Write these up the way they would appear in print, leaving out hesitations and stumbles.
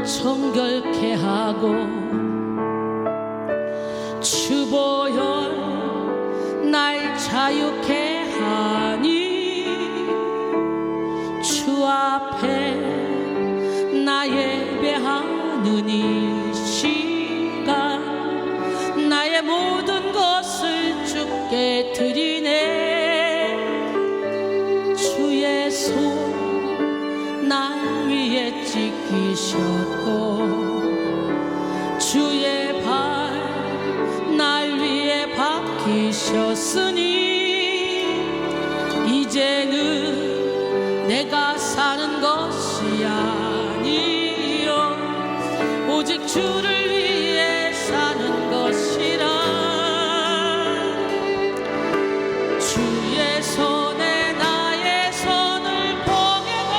정결케 하고 주보혈 날 자유케 하니 주 앞에 나 예배하는 이 시간 나의 모든 것을 주께 드리네. 주의 손 날 위에 찍히셨고 주의 발 날 위에 박히셨으니 이제는 내가 사는 것이 아니요 오직 주를 위해 사는 것이라. 주의 손에 나의 손을 포개고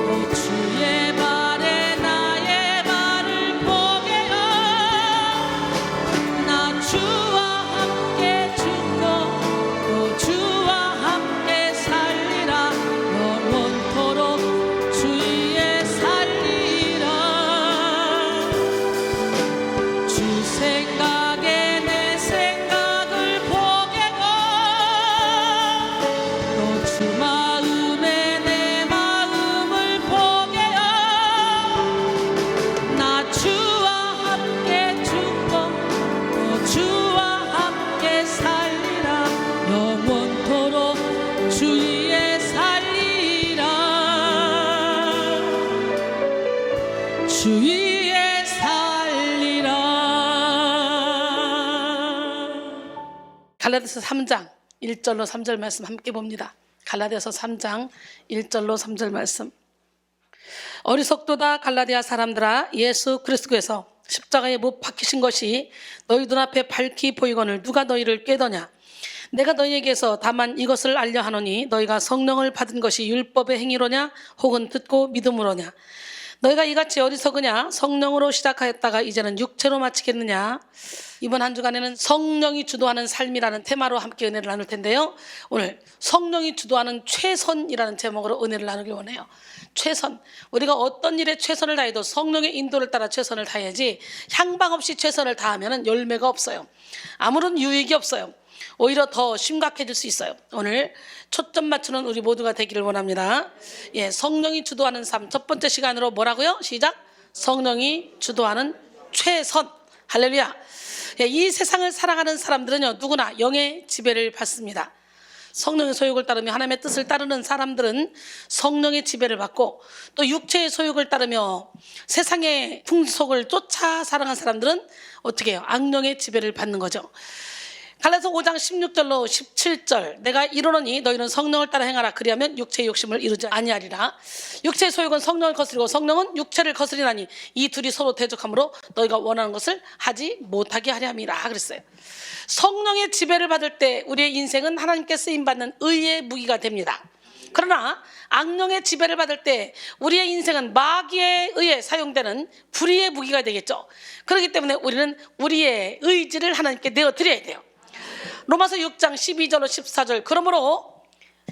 또 주의 발에 나의 발을 포개어 나 주와 함께 죽고 또 주와 함께 살리라. 영원토록 주 위에 살리라. 주 생각에 내 생각을 포개고 또 주 마음에 내 마음을 포개어 나 주와 함께 죽고 또 주와 함께 살리라. 영원토록 주 위에 살리라. 주 위에 살리라. 갈라디아서 3장 1절로 3절 말씀 함께 봅니다. 갈라디아서 3장 1절로 3절 말씀. 어리석도다 갈라디아 사람들아, 예수 그리스도께서 십자가에 못 박히신 것이 너희 눈앞에 밝히 보이거늘 누가 너희를 꾀더냐. 내가 너희에게서 다만 이것을 알려 하노니 너희가 성령을 받은 것이 율법의 행위로냐 혹은 듣고 믿음으로냐. 너희가 이같이 어리석으냐. 성령으로 시작하였다가 이제는 육체로 마치겠느냐. 이번 한 주간에는 성령이 주도하는 삶이라는 테마로 함께 은혜를 나눌 텐데요, 오늘 성령이 주도하는 최선이라는 제목으로 은혜를 나누길 원해요. 최선. 우리가 어떤 일에 최선을 다해도 성령의 인도를 따라 최선을 다해야지 향방 없이 최선을 다하면 열매가 없어요. 아무런 유익이 없어요. 오히려 더 심각해질 수 있어요. 오늘 초점 맞추는 우리 모두가 되기를 원합니다. 예, 성령이 주도하는 삶. 첫 번째 시간으로 뭐라고요? 시작. 성령이 주도하는 최선. 할렐루야. 예, 이 세상을 살아가는 사람들은요, 누구나 영의 지배를 받습니다. 성령의 소욕을 따르며 하나님의 뜻을 따르는 사람들은 성령의 지배를 받고, 또 육체의 소욕을 따르며 세상의 풍속을 쫓아 살아가는 사람들은 어떻게 해요? 악령의 지배를 받는 거죠. 갈라디아서 5장 16절로 17절. 내가 이르노니 너희는 성령을 따라 행하라. 그리하면 육체의 욕심을 이루지 아니하리라. 육체의 소욕은 성령을 거스리고 성령은 육체를 거스리나니 이 둘이 서로 대적하므로 너희가 원하는 것을 하지 못하게 하려 함이라 그랬어요. 성령의 지배를 받을 때 우리의 인생은 하나님께 쓰임받는 의의 무기가 됩니다. 그러나 악령의 지배를 받을 때 우리의 인생은 마귀에 의해 사용되는 불의의 무기가 되겠죠. 그렇기 때문에 우리는 우리의 의지를 하나님께 내어드려야 돼요. 로마서 6장 12절로 14절. 그러므로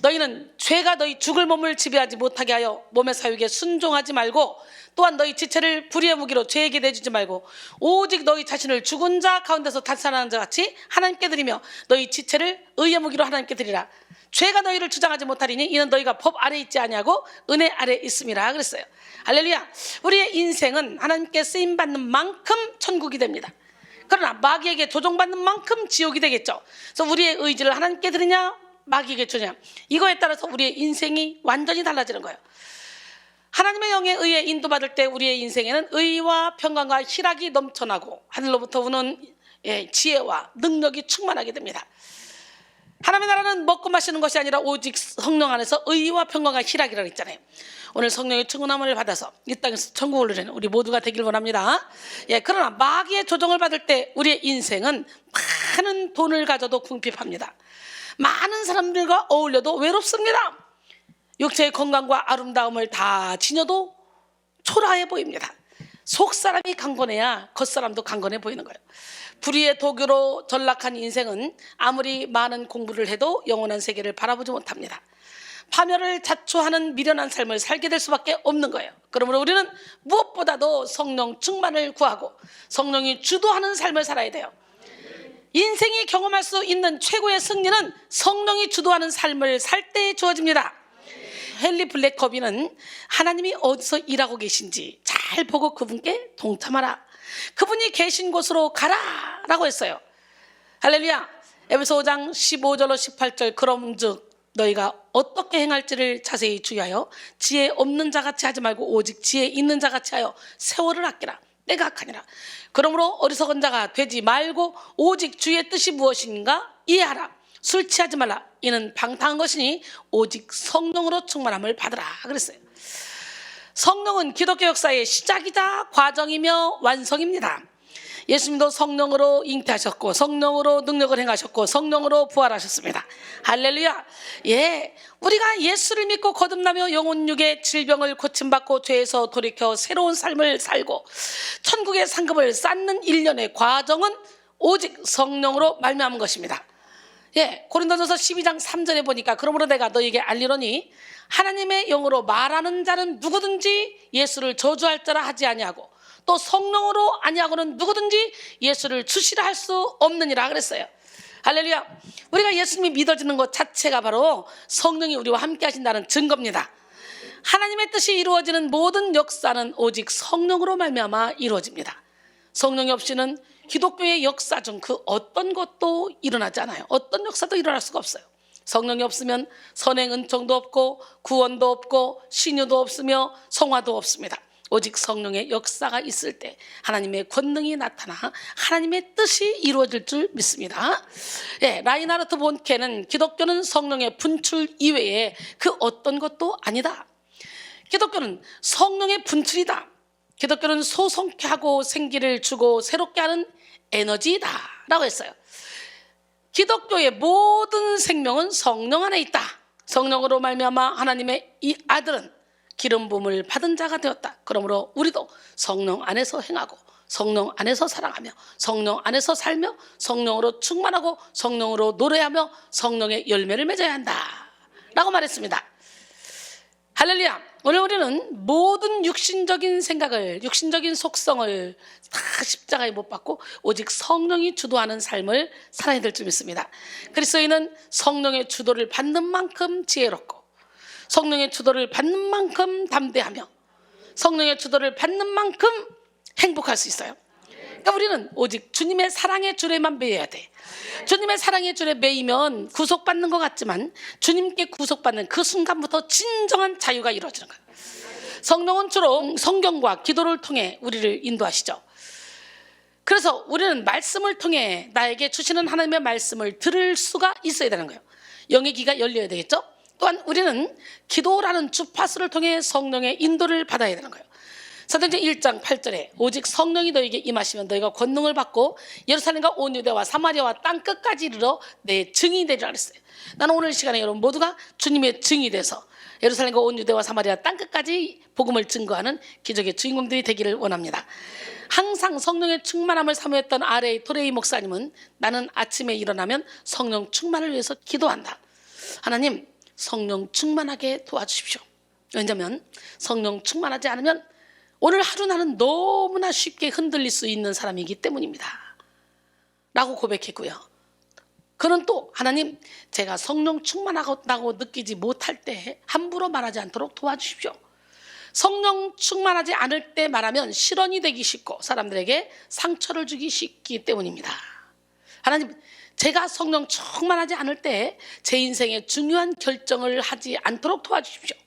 너희는 죄가 너희 죽을 몸을 지배하지 못하게 하여 몸의 사육에 순종하지 말고, 또한 너희 지체를 불의의 무기로 죄에게 내주지 말고 오직 너희 자신을 죽은 자 가운데서 다시 살아난 자 같이 하나님께 드리며 너희 지체를 의의 무기로 하나님께 드리라. 죄가 너희를 주장하지 못하리니 이는 너희가 법 아래 있지 아니하고 은혜 아래 있음이라 그랬어요. 할렐루야. 우리의 인생은 하나님께 쓰임받는 만큼 천국이 됩니다. 그러나 마귀에게 조종받는 만큼 지옥이 되겠죠. 그래서 우리의 의지를 하나님께 드리냐 마귀에게 주냐, 이거에 따라서 우리의 인생이 완전히 달라지는 거예요. 하나님의 영에 의해 인도받을 때 우리의 인생에는 의와 평강과 희락이 넘쳐나고 하늘로부터 오는 지혜와 능력이 충만하게 됩니다. 하나님의 나라는 먹고 마시는 것이 아니라 오직 성령 안에서 의와 평강과 희락이라고 했잖아요. 오늘 성령의 충만함을 받아서 이 땅에서 천국을 누리는 우리 모두가 되길 원합니다. 예, 그러나 마귀의 조종을 받을 때 우리의 인생은 많은 돈을 가져도 궁핍합니다. 많은 사람들과 어울려도 외롭습니다. 육체의 건강과 아름다움을 다 지녀도 초라해 보입니다. 속사람이 강건해야 겉사람도 강건해 보이는 거예요. 불의의 도교로 전락한 인생은 아무리 많은 공부를 해도 영원한 세계를 바라보지 못합니다. 파멸을 자초하는 미련한 삶을 살게 될 수밖에 없는 거예요. 그러므로 우리는 무엇보다도 성령 충만을 구하고 성령이 주도하는 삶을 살아야 돼요. 인생이 경험할 수 있는 최고의 승리는 성령이 주도하는 삶을 살 때 주어집니다. 헨리 블랙커비는 하나님이 어디서 일하고 계신지 잘 보고 그분께 동참하라. 그분이 계신 곳으로 가라 라고 했어요. 할렐루야. 에베소 5장 15절로 18절 그럼즉 너희가 어떻게 행할지를 자세히 주의하여 지혜 없는 자같이 하지 말고 오직 지혜 있는 자같이 하여 세월을 아끼라. 때가 악하니라. 그러므로 어리석은 자가 되지 말고 오직 주의 뜻이 무엇인가 이해하라. 술 취하지 말라. 이는 방탕한 것이니 오직 성령으로 충만함을 받으라 그랬어요. 성령은 기독교 역사의 시작이자 과정이며 완성입니다. 예수님도 성령으로 잉태하셨고 성령으로 능력을 행하셨고 성령으로 부활하셨습니다. 할렐루야. 예, 우리가 예수를 믿고 거듭나며 영혼 육의 질병을 고침받고 죄에서 돌이켜 새로운 삶을 살고 천국의 상급을 쌓는 일련의 과정은 오직 성령으로 말미암은 것입니다. 예, 고린도전서 12장 3절에 보니까 그러므로 내가 너에게 알리노니 하나님의 영으로 말하는 자는 누구든지 예수를 저주할 자라 하지 아니하고 또 성령으로 아니하고는 누구든지 예수를 주시라 할 수 없느니라 그랬어요. 할렐루야. 우리가 예수님이 믿어지는 것 자체가 바로 성령이 우리와 함께 하신다는 증거입니다. 하나님의 뜻이 이루어지는 모든 역사는 오직 성령으로 말미암아 이루어집니다. 성령이 없이는 기독교의 역사 중 그 어떤 것도 일어나지 않아요. 어떤 역사도 일어날 수가 없어요. 성령이 없으면 선행 은총도 없고 구원도 없고 신유도 없으며 성화도 없습니다. 오직 성령의 역사가 있을 때 하나님의 권능이 나타나 하나님의 뜻이 이루어질 줄 믿습니다. 예, 라인하르트 본케는 기독교는 성령의 분출 이외에 그 어떤 것도 아니다. 기독교는 성령의 분출이다. 기독교는 소성케 하고 생기를 주고 새롭게 하는 에너지이다 라고 했어요. 기독교의 모든 생명은 성령 안에 있다. 성령으로 말미암아 하나님의 이 아들은 기름 부음을 받은 자가 되었다. 그러므로 우리도 성령 안에서 행하고 성령 안에서 사랑하며 성령 안에서 살며 성령으로 충만하고 성령으로 노래하며 성령의 열매를 맺어야 한다 라고 말했습니다. 할렐루야. 오늘 우리는 모든 육신적인 생각을, 육신적인 속성을 다 십자가에 못 박고 오직 성령이 주도하는 삶을 살아야 될 줄 믿습니다. 그리스도인은 성령의 주도를 받는 만큼 지혜롭고 성령의 주도를 받는 만큼 담대하며 성령의 주도를 받는 만큼 행복할 수 있어요. 그러니까 우리는 오직 주님의 사랑의 줄에만 매여야 돼. 주님의 사랑의 줄에 매이면 구속받는 것 같지만 주님께 구속받는 그 순간부터 진정한 자유가 이루어지는 거예요. 성령은 주로 성경과 기도를 통해 우리를 인도하시죠. 그래서 우리는 말씀을 통해 나에게 주시는 하나님의 말씀을 들을 수가 있어야 되는 거예요. 영의 귀가 열려야 되겠죠. 또한 우리는 기도라는 주파수를 통해 성령의 인도를 받아야 되는 거예요. 사도행전 1장 8절에 오직 성령이 너에게 임하시면 너희가 권능을 받고 예루살렘과 온 유대와 사마리아와 땅 끝까지 이르러 내 증인이 되리라 그랬어요. 나는 오늘 이 시간에 여러분 모두가 주님의 증인이 돼서 예루살렘과 온 유대와 사마리아 땅 끝까지 복음을 증거하는 기적의 주인공들이 되기를 원합니다. 항상 성령의 충만함을 사모했던 RA 토레이 목사님은 나는 아침에 일어나면 성령 충만을 위해서 기도한다. 하나님 성령 충만하게 도와주십시오. 왜냐하면 성령 충만하지 않으면 오늘 하루 나는 너무나 쉽게 흔들릴 수 있는 사람이기 때문입니다 라고 고백했고요. 그는 또 하나님 제가 성령 충만하다고 느끼지 못할 때 함부로 말하지 않도록 도와주십시오. 성령 충만하지 않을 때 말하면 실언이 되기 쉽고 사람들에게 상처를 주기 쉽기 때문입니다. 하나님 제가 성령 충만하지 않을 때 제 인생에 중요한 결정을 하지 않도록 도와주십시오.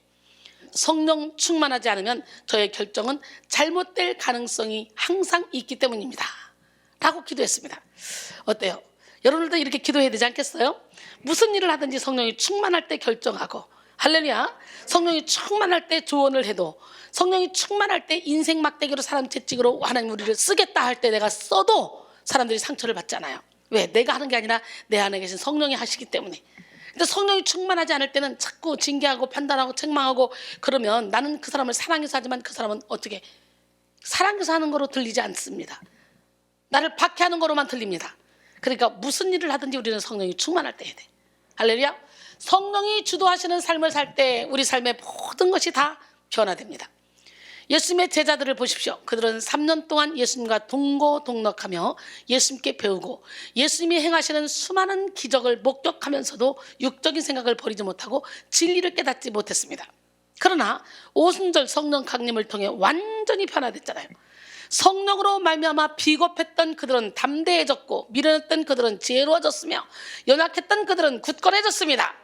성령 충만하지 않으면 저의 결정은 잘못될 가능성이 항상 있기 때문입니다 라고 기도했습니다. 어때요? 여러분들도 이렇게 기도해야 되지 않겠어요? 무슨 일을 하든지 성령이 충만할 때 결정하고 할렐루야. 성령이 충만할 때 조언을 해도 성령이 충만할 때 인생 막대기로 사람 채찍으로 하나님 우리를 쓰겠다 할 때 내가 써도 사람들이 상처를 받잖아요. 왜? 내가 하는 게 아니라 내 안에 계신 성령이 하시기 때문에. 근데 성령이 충만하지 않을 때는 자꾸 징계하고 판단하고 책망하고 그러면 나는 그 사람을 사랑해서 하지만 그 사람은 어떻게 사랑해서 하는 거로 들리지 않습니다. 나를 박해하는 거로만 들립니다. 그러니까 무슨 일을 하든지 우리는 성령이 충만할 때 해야 돼. 할렐루야. 성령이 주도하시는 삶을 살 때 우리 삶의 모든 것이 다 변화됩니다. 예수님의 제자들을 보십시오. 그들은 3년 동안 예수님과 동고동락하며 예수님께 배우고 예수님이 행하시는 수많은 기적을 목격하면서도 육적인 생각을 버리지 못하고 진리를 깨닫지 못했습니다. 그러나 오순절 성령 강림을 통해 완전히 변화됐잖아요. 성령으로 말미암아 비겁했던 그들은 담대해졌고 미련했던 그들은 지혜로워졌으며 연약했던 그들은 굳건해졌습니다.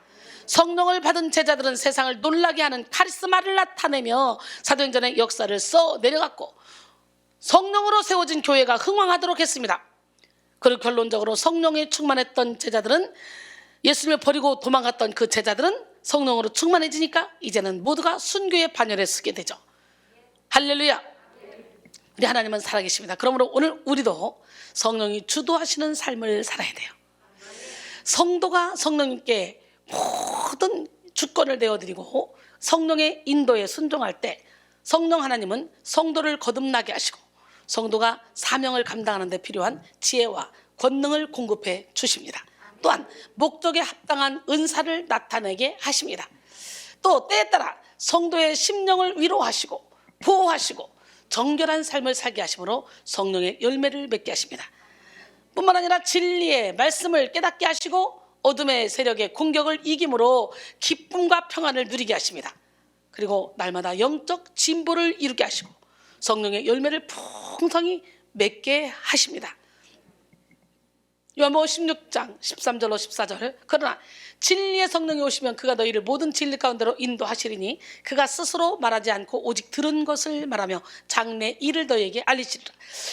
성령을 받은 제자들은 세상을 놀라게 하는 카리스마를 나타내며 사도행전의 역사를 써 내려갔고 성령으로 세워진 교회가 흥왕하도록 했습니다. 그리고 결론적으로 성령에 충만했던 제자들은, 예수님을 버리고 도망갔던 그 제자들은 성령으로 충만해지니까 이제는 모두가 순교의 반열에 서게 되죠. 할렐루야. 우리 하나님은 살아계십니다. 그러므로 오늘 우리도 성령이 주도하시는 삶을 살아야 돼요. 성도가 성령님께 모든 주권을 내어드리고 성령의 인도에 순종할 때 성령 하나님은 성도를 거듭나게 하시고 성도가 사명을 감당하는 데 필요한 지혜와 권능을 공급해 주십니다. 또한 목적에 합당한 은사를 나타내게 하십니다. 또 때에 따라 성도의 심령을 위로하시고 보호하시고 정결한 삶을 살게 하심으로 성령의 열매를 맺게 하십니다. 뿐만 아니라 진리의 말씀을 깨닫게 하시고 어둠의 세력의 공격을 이김으로 기쁨과 평안을 누리게 하십니다. 그리고 날마다 영적 진보를 이루게 하시고 성령의 열매를 풍성히 맺게 하십니다. 요한복음 16장 13절로 14절, 그러나 진리의 성령이 오시면 그가 너희를 모든 진리 가운데로 인도하시리니 그가 스스로 말하지 않고 오직 들은 것을 말하며 장래 일을 너희에게 알리시리라.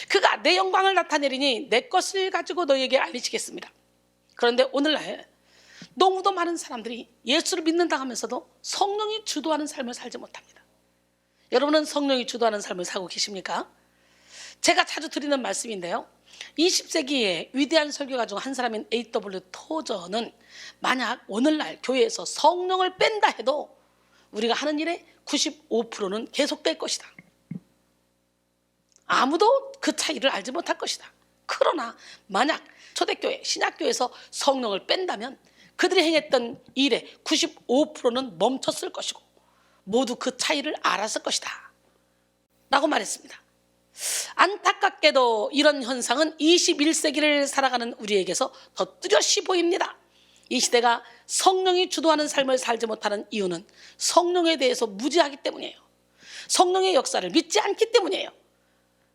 그가 내 영광을 나타내리니 내 것을 가지고 너희에게 알리시겠습니다. 그런데 오늘날 너무도 많은 사람들이 예수를 믿는다 하면서도 성령이 주도하는 삶을 살지 못합니다. 여러분은 성령이 주도하는 삶을 살고 계십니까? 제가 자주 드리는 말씀인데요, 20세기의 위대한 설교가 중 한 사람인 A.W. 토저는 만약 오늘날 교회에서 성령을 뺀다 해도 우리가 하는 일의 95%는 계속될 것이다. 아무도 그 차이를 알지 못할 것이다. 그러나 만약 초대교회, 신약교회에서 성령을 뺀다면 그들이 행했던 일의 95%는 멈췄을 것이고 모두 그 차이를 알았을 것이다 라고 말했습니다. 안타깝게도 이런 현상은 21세기를 살아가는 우리에게서 더 뚜렷이 보입니다. 이 시대가 성령이 주도하는 삶을 살지 못하는 이유는 성령에 대해서 무지하기 때문이에요. 성령의 역사를 믿지 않기 때문이에요.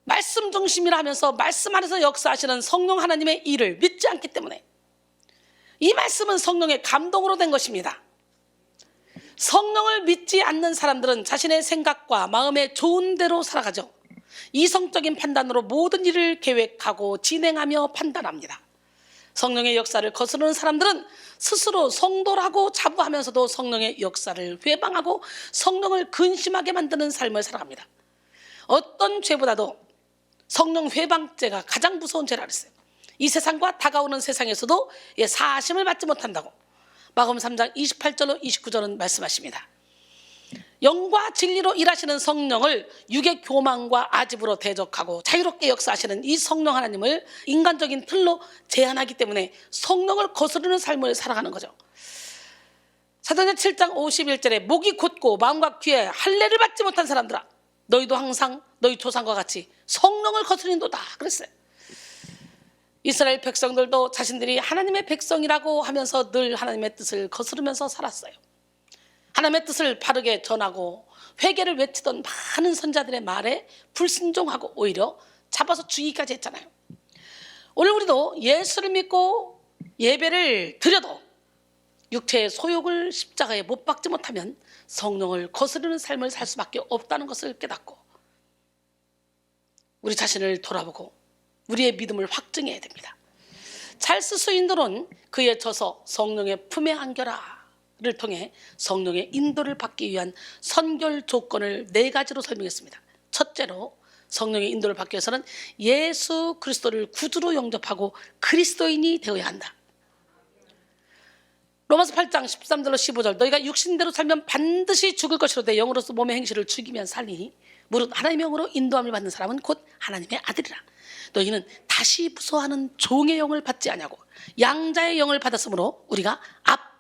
말씀 중심이라 하면서 말씀 안에서 역사하시는 성령 하나님의 일을 믿지 않기 때문에, 이 말씀은 성령의 감동으로 된 것입니다. 성령을 믿지 않는 사람들은 자신의 생각과 마음의 좋은 대로 살아가죠. 이성적인 판단으로 모든 일을 계획하고 진행하며 판단합니다. 성령의 역사를 거스르는 사람들은 스스로 성도라고 자부하면서도 성령의 역사를 회방하고 성령을 근심하게 만드는 삶을 살아갑니다. 어떤 죄보다도 성령 회방죄가 가장 무서운 죄라 그랬어요. 이 세상과 다가오는 세상에서도 사하심을 받지 못한다고 마가복음 3장 28절로 29절은 말씀하십니다. 영과 진리로 일하시는 성령을 육의 교만과 아집으로 대적하고 자유롭게 역사하시는 이 성령 하나님을 인간적인 틀로 제한하기 때문에 성령을 거스르는 삶을 살아가는 거죠. 사도행전 7장 51절에 목이 곧고 마음과 귀에 할례를 받지 못한 사람들아, 너희도 항상 너희 조상과 같이 성령을 거스린도다 그랬어요. 이스라엘 백성들도 자신들이 하나님의 백성이라고 하면서 늘 하나님의 뜻을 거스르면서 살았어요. 하나님의 뜻을 바르게 전하고 회개를 외치던 많은 선자들의 말에 불순종하고 오히려 잡아서 죽이기까지 했잖아요. 오늘 우리도 예수를 믿고 예배를 드려도 육체의 소욕을 십자가에 못 박지 못하면 성령을 거스르는 삶을 살 수밖에 없다는 것을 깨닫고 우리 자신을 돌아보고 우리의 믿음을 확증해야 됩니다. 찰스 스윈들은 그의 저서 성령의 품에 안겨라 를 통해 성령의 인도를 받기 위한 선결 조건을 4가지로 설명했습니다. 첫째로 성령의 인도를 받기 위해서는 예수 그리스도를 구주로 영접하고 그리스도인이 되어야 한다. 로마서 8장 13절로 15절, 너희가 육신대로 살면 반드시 죽을 것이로되 영으로서 몸의 행실을 죽이면 살리니 무릇 하나님의 영으로 인도함을 받는 사람은 곧 하나님의 아들이라. 너희는 다시 무서워하는 종의 영을 받지 아니하고 양자의 영을 받았으므로 우리가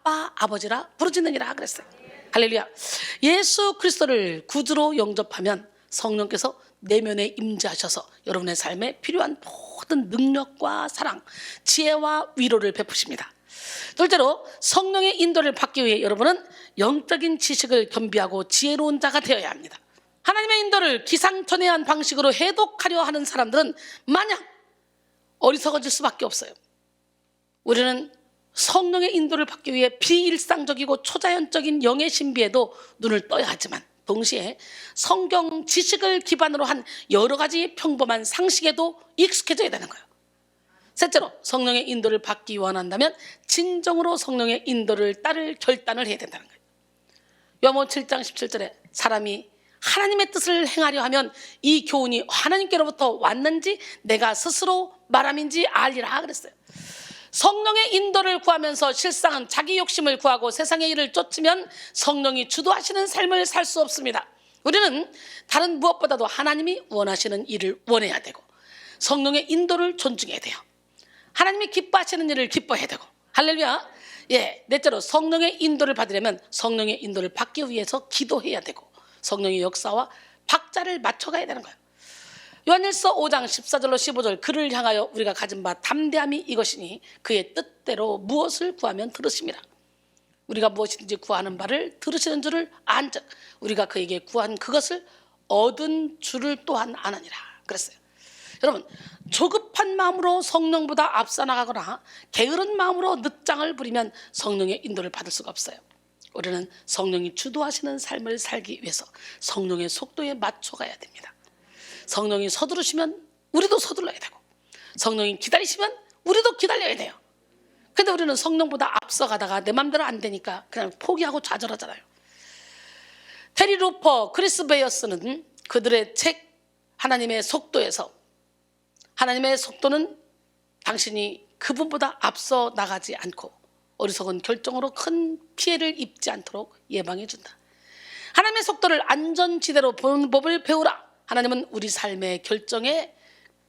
아빠 아버지라 부르짖느니라 그랬어요. 할렐루야. 예수 그리스도를 구주로 영접하면 성령께서 내면에 임재하셔서 여러분의 삶에 필요한 모든 능력과 사랑, 지혜와 위로를 베푸십니다. 둘째로, 성령의 인도를 받기 위해 여러분은 영적인 지식을 겸비하고 지혜로운 자가 되어야 합니다. 하나님의 인도를 기상천외한 방식으로 해독하려 하는 사람들은 마냥 어리석어질 수밖에 없어요. 우리는 성령의 인도를 받기 위해 비일상적이고 초자연적인 영의 신비에도 눈을 떠야 하지만 동시에 성경 지식을 기반으로 한 여러 가지 평범한 상식에도 익숙해져야 되는 거예요. 셋째로, 성령의 인도를 받기 원한다면 진정으로 성령의 인도를 따를 결단을 해야 된다는 거예요. 요한복음 7장 17절에 사람이 하나님의 뜻을 행하려 하면 이 교훈이 하나님께로부터 왔는지 내가 스스로 말함인지 알리라 그랬어요. 성령의 인도를 구하면서 실상은 자기 욕심을 구하고 세상의 일을 쫓으면 성령이 주도하시는 삶을 살 수 없습니다. 우리는 다른 무엇보다도 하나님이 원하시는 일을 원해야 되고 성령의 인도를 존중해야 돼요. 하나님이 기뻐하시는 일을 기뻐해야 되고. 할렐루야. 넷째로, 성령의 인도를 받으려면 성령의 인도를 받기 위해서 기도해야 되고 성령의 역사와 박자를 맞춰가야 되는 거예요. 요한일서 5장 14절로 15절, 그를 향하여 우리가 가진 바 담대함이 이것이니 그의 뜻대로 무엇을 구하면 들으심이라. 우리가 무엇이든지 구하는 바를 들으시는 줄을 안즉 우리가 그에게 구한 그것을 얻은 줄을 또한 아느니라 그랬어요. 여러분, 조급한 마음으로 성령보다 앞서 나가거나 게으른 마음으로 늦장을 부리면 성령의 인도를 받을 수가 없어요. 우리는 성령이 주도하시는 삶을 살기 위해서 성령의 속도에 맞춰가야 됩니다. 성령이 서두르시면 우리도 서둘러야 되고 성령이 기다리시면 우리도 기다려야 돼요. 근데 우리는 성령보다 앞서가다가 내 맘대로 안 되니까 그냥 포기하고 좌절하잖아요. 테리 루퍼, 크리스 베이어스는 그들의 책 하나님의 속도에서, 하나님의 속도는 당신이 그분보다 앞서 나가지 않고 어리석은 결정으로 큰 피해를 입지 않도록 예방해 준다. 하나님의 속도를 안전지대로 보는 법을 배우라. 하나님은 우리 삶의 결정에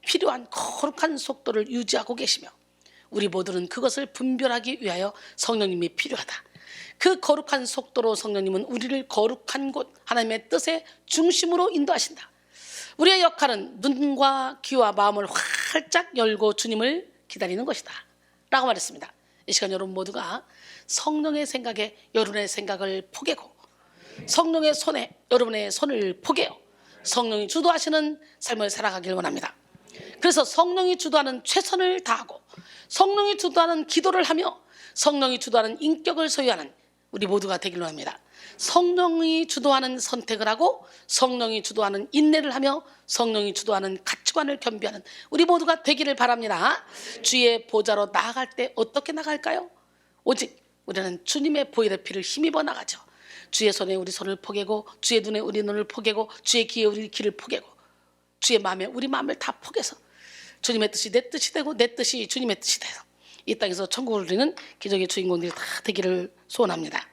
필요한 거룩한 속도를 유지하고 계시며 우리 모두는 그것을 분별하기 위하여 성령님이 필요하다. 그 거룩한 속도로 성령님은 우리를 거룩한 곳, 하나님의 뜻의 중심으로 인도하신다. 우리의 역할은 눈과 귀와 마음을 활짝 열고 주님을 기다리는 것이다 라고 말했습니다. 이 시간 여러분 모두가 성령의 생각에 여러분의 생각을 포개고 성령의 손에 여러분의 손을 포개어 성령이 주도하시는 삶을 살아가길 원합니다. 그래서 성령이 주도하는 최선을 다하고 성령이 주도하는 기도를 하며 성령이 주도하는 인격을 소유하는 우리 모두가 되길 원합니다. 성령이 주도하는 선택을 하고 성령이 주도하는 인내를 하며 성령이 주도하는 가치관을 겸비하는 우리 모두가 되기를 바랍니다. 주의 보좌로 나아갈 때 어떻게 나갈까요? 오직 우리는 주님의 보혈의 피를 힘입어 나가죠. 주의 손에 우리 손을 포개고 주의 눈에 우리 눈을 포개고 주의 귀에 우리 귀를 포개고 주의 마음에 우리 마음을 다 포개서 주님의 뜻이 내 뜻이 되고 내 뜻이 주님의 뜻이 돼서 이 땅에서 천국을 누리는 기적의 주인공들이 다 되기를 소원합니다.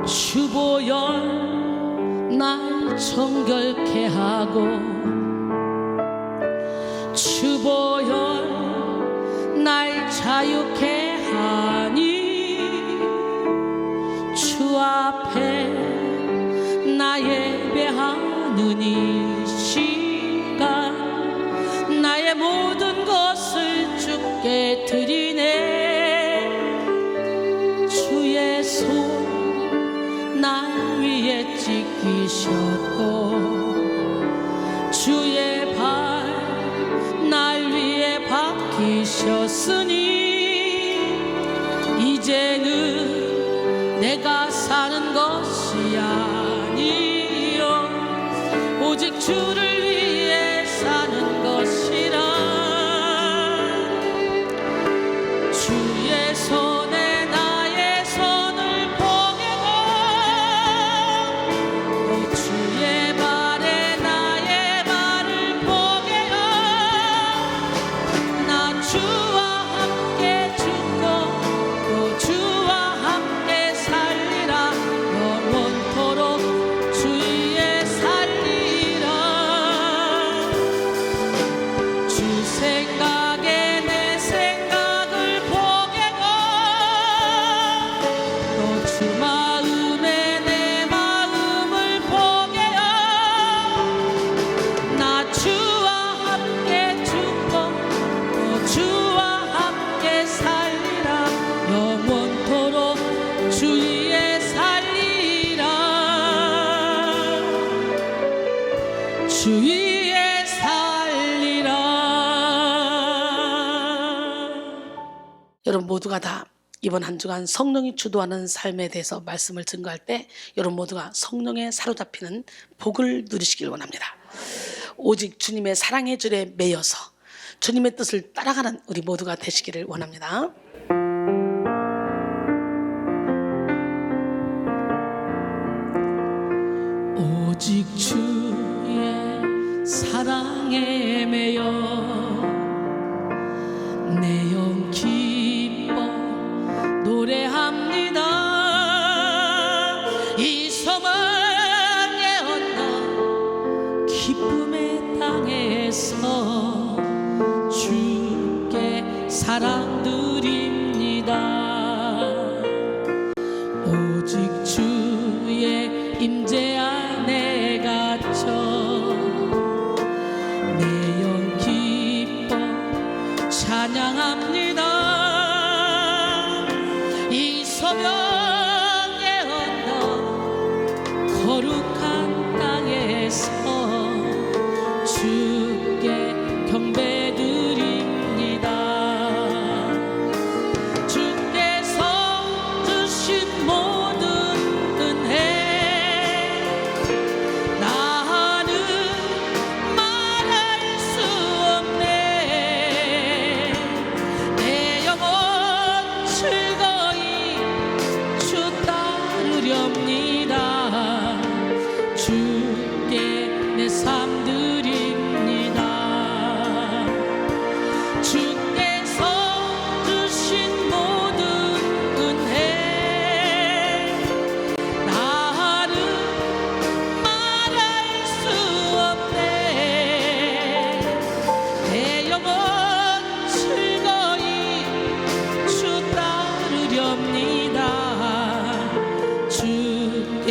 주보혈 날 정결케 하고 주보혈 날 자유케 하니 주 앞에 나 예배하는 이 시간 나의 모든 것을 주께 드리네. 주의 손 날 위에 찍히셨고 주의 발 날 위에 박히셨으니 이제는 내가 사는 것이 아니요 오직 주를 위해 사는 것이라. 주의 손에 나의 손을 포개고 또 주의 발에 나의 발을 포개어 나 주와 함께 죽고 또 주와 함께 살리라. 영원토록 주 위에 살리라. 주 위에 살리라. 여러분 모두가 다 이번 한 주간 성령이 주도하는 삶에 대해서 말씀을 증거할 때 여러분 모두가 성령에 사로잡히는 복을 누리시길 원합니다. 오직 주님의 사랑의 줄에 매여서 주님의 뜻을 따라가는 우리 모두가 되시기를 원합니다. 오직 주의 사랑에 매여 내 영 기뻐 노래합니다. 이 소망의 언덕 기쁨의 땅에서 주께 사랑 드립니다. 오직 주의 임재 안에 갇혀 내 영 기뻐 찬양합니다. 이 소명의 언덕 거룩한 땅에서 주께 경배드립니다. 주께서 주신 모든 은혜 나는 말할 수 없네. 내 영혼 즐거이 주 따르렵니다. 주께 내 삶 드립니다. 주께서 주신 모든 은혜 나는 말할 수 없네. 내 영혼 즐거이 주 따르렵니다. 주께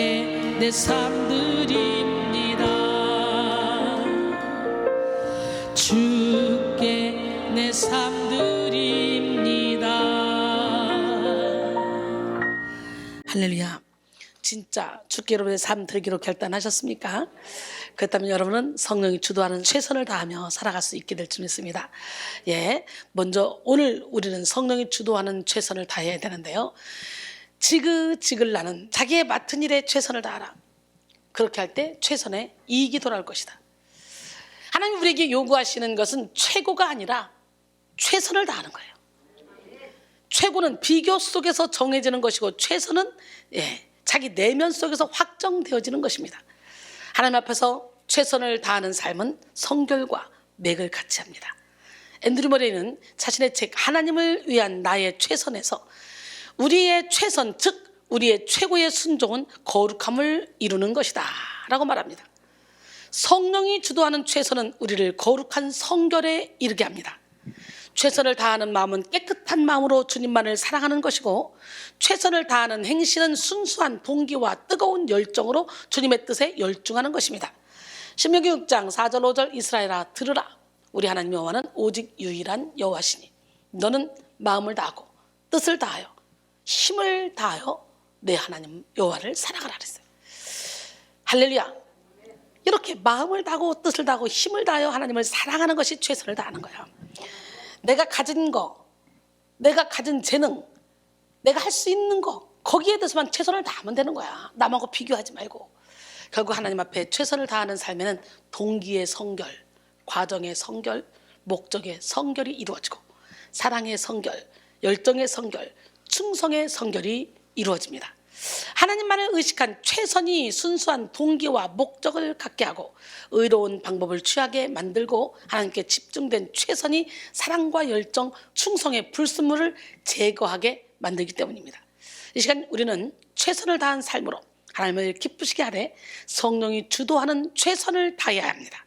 내 삶 드립니다. 주께 내 삶 드립니다. 할렐루야. 진짜 주께 여러분의 삶 드리기로 결단하셨습니까? 그렇다면 여러분은 성령이 주도하는 최선을 다하며 살아갈 수 있게 될 줄 믿습니다. 예, 먼저 오늘 우리는 성령이 주도하는 최선을 다해야 되는데요. 지그지글 나는 자기의 맡은 일에 최선을 다하라. 그렇게 할 때 최선의 이익이 돌아올 것이다. 하나님 우리에게 요구하시는 것은 최고가 아니라 최선을 다하는 거예요. 최고는 비교 속에서 정해지는 것이고 최선은 자기 내면 속에서 확정되어지는 것입니다. 하나님 앞에서 최선을 다하는 삶은 성결과 맥을 같이 합니다. 앤드류 머레이는 자신의 책 하나님을 위한 나의 최선에서 우리의 최선, 즉 우리의 최고의 순종은 거룩함을 이루는 것이다 라고 말합니다. 성령이 주도하는 최선은 우리를 거룩한 성결에 이르게 합니다. 최선을 다하는 마음은 깨끗한 마음으로 주님만을 사랑하는 것이고 최선을 다하는 행실은 순수한 동기와 뜨거운 열정으로 주님의 뜻에 열중하는 것입니다. 신명기 6장 4절 5절 이스라엘아 들으라. 우리 하나님 여호와는 오직 유일한 여호와시니 너는 마음을 다하고 뜻을 다하여 힘을 다하여 내 하나님 여호와를 사랑하라 그랬어요. 할렐루야. 이렇게 마음을 다하고 뜻을 다하고 힘을 다하여 하나님을 사랑하는 것이 최선을 다하는 거예요. 내가 가진 거, 내가 가진 재능, 내가 할 수 있는 거 거기에 대해서만 최선을 다하면 되는 거야. 남하고 비교하지 말고. 결국 하나님 앞에 최선을 다하는 삶에는 동기의 성결, 과정의 성결, 목적의 성결이 이루어지고 사랑의 성결, 열정의 성결, 충성의 성결이 이루어집니다. 하나님만을 의식한 최선이 순수한 동기와 목적을 갖게 하고 의로운 방법을 취하게 만들고 하나님께 집중된 최선이 사랑과 열정, 충성의 불순물을 제거하게 만들기 때문입니다. 이 시간 우리는 최선을 다한 삶으로 하나님을 기쁘시게 하되 성령이 주도하는 최선을 다해야 합니다.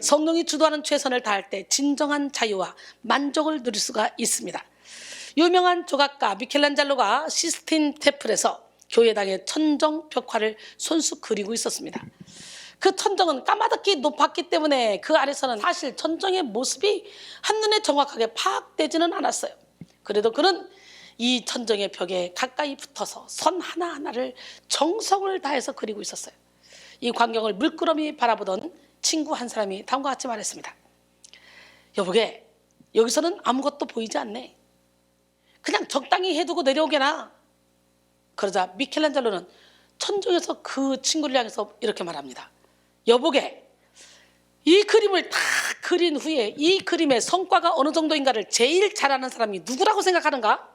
성령이 주도하는 최선을 다할 때 진정한 자유와 만족을 누릴 수가 있습니다. 유명한 조각가 미켈란젤로가 시스틴 테플에서 교회당의 천정 벽화를 손수 그리고 있었습니다. 그 천정은 까마득히 높았기 때문에 그 아래서는 사실 천정의 모습이 한눈에 정확하게 파악되지는 않았어요. 그래도 그는 이 천정의 벽에 가까이 붙어서 선 하나하나를 정성을 다해서 그리고 있었어요. 이 광경을 물끄러미 바라보던 친구 한 사람이 다음과 같이 말했습니다. 여보게, 여기서는 아무것도 보이지 않네. 그냥 적당히 해두고 내려오게나. 그러자 미켈란젤로는 천정에서 그 친구를 향해서 이렇게 말합니다. 여보게, 이 그림을 다 그린 후에 이 그림의 성과가 어느 정도인가를 제일 잘하는 사람이 누구라고 생각하는가?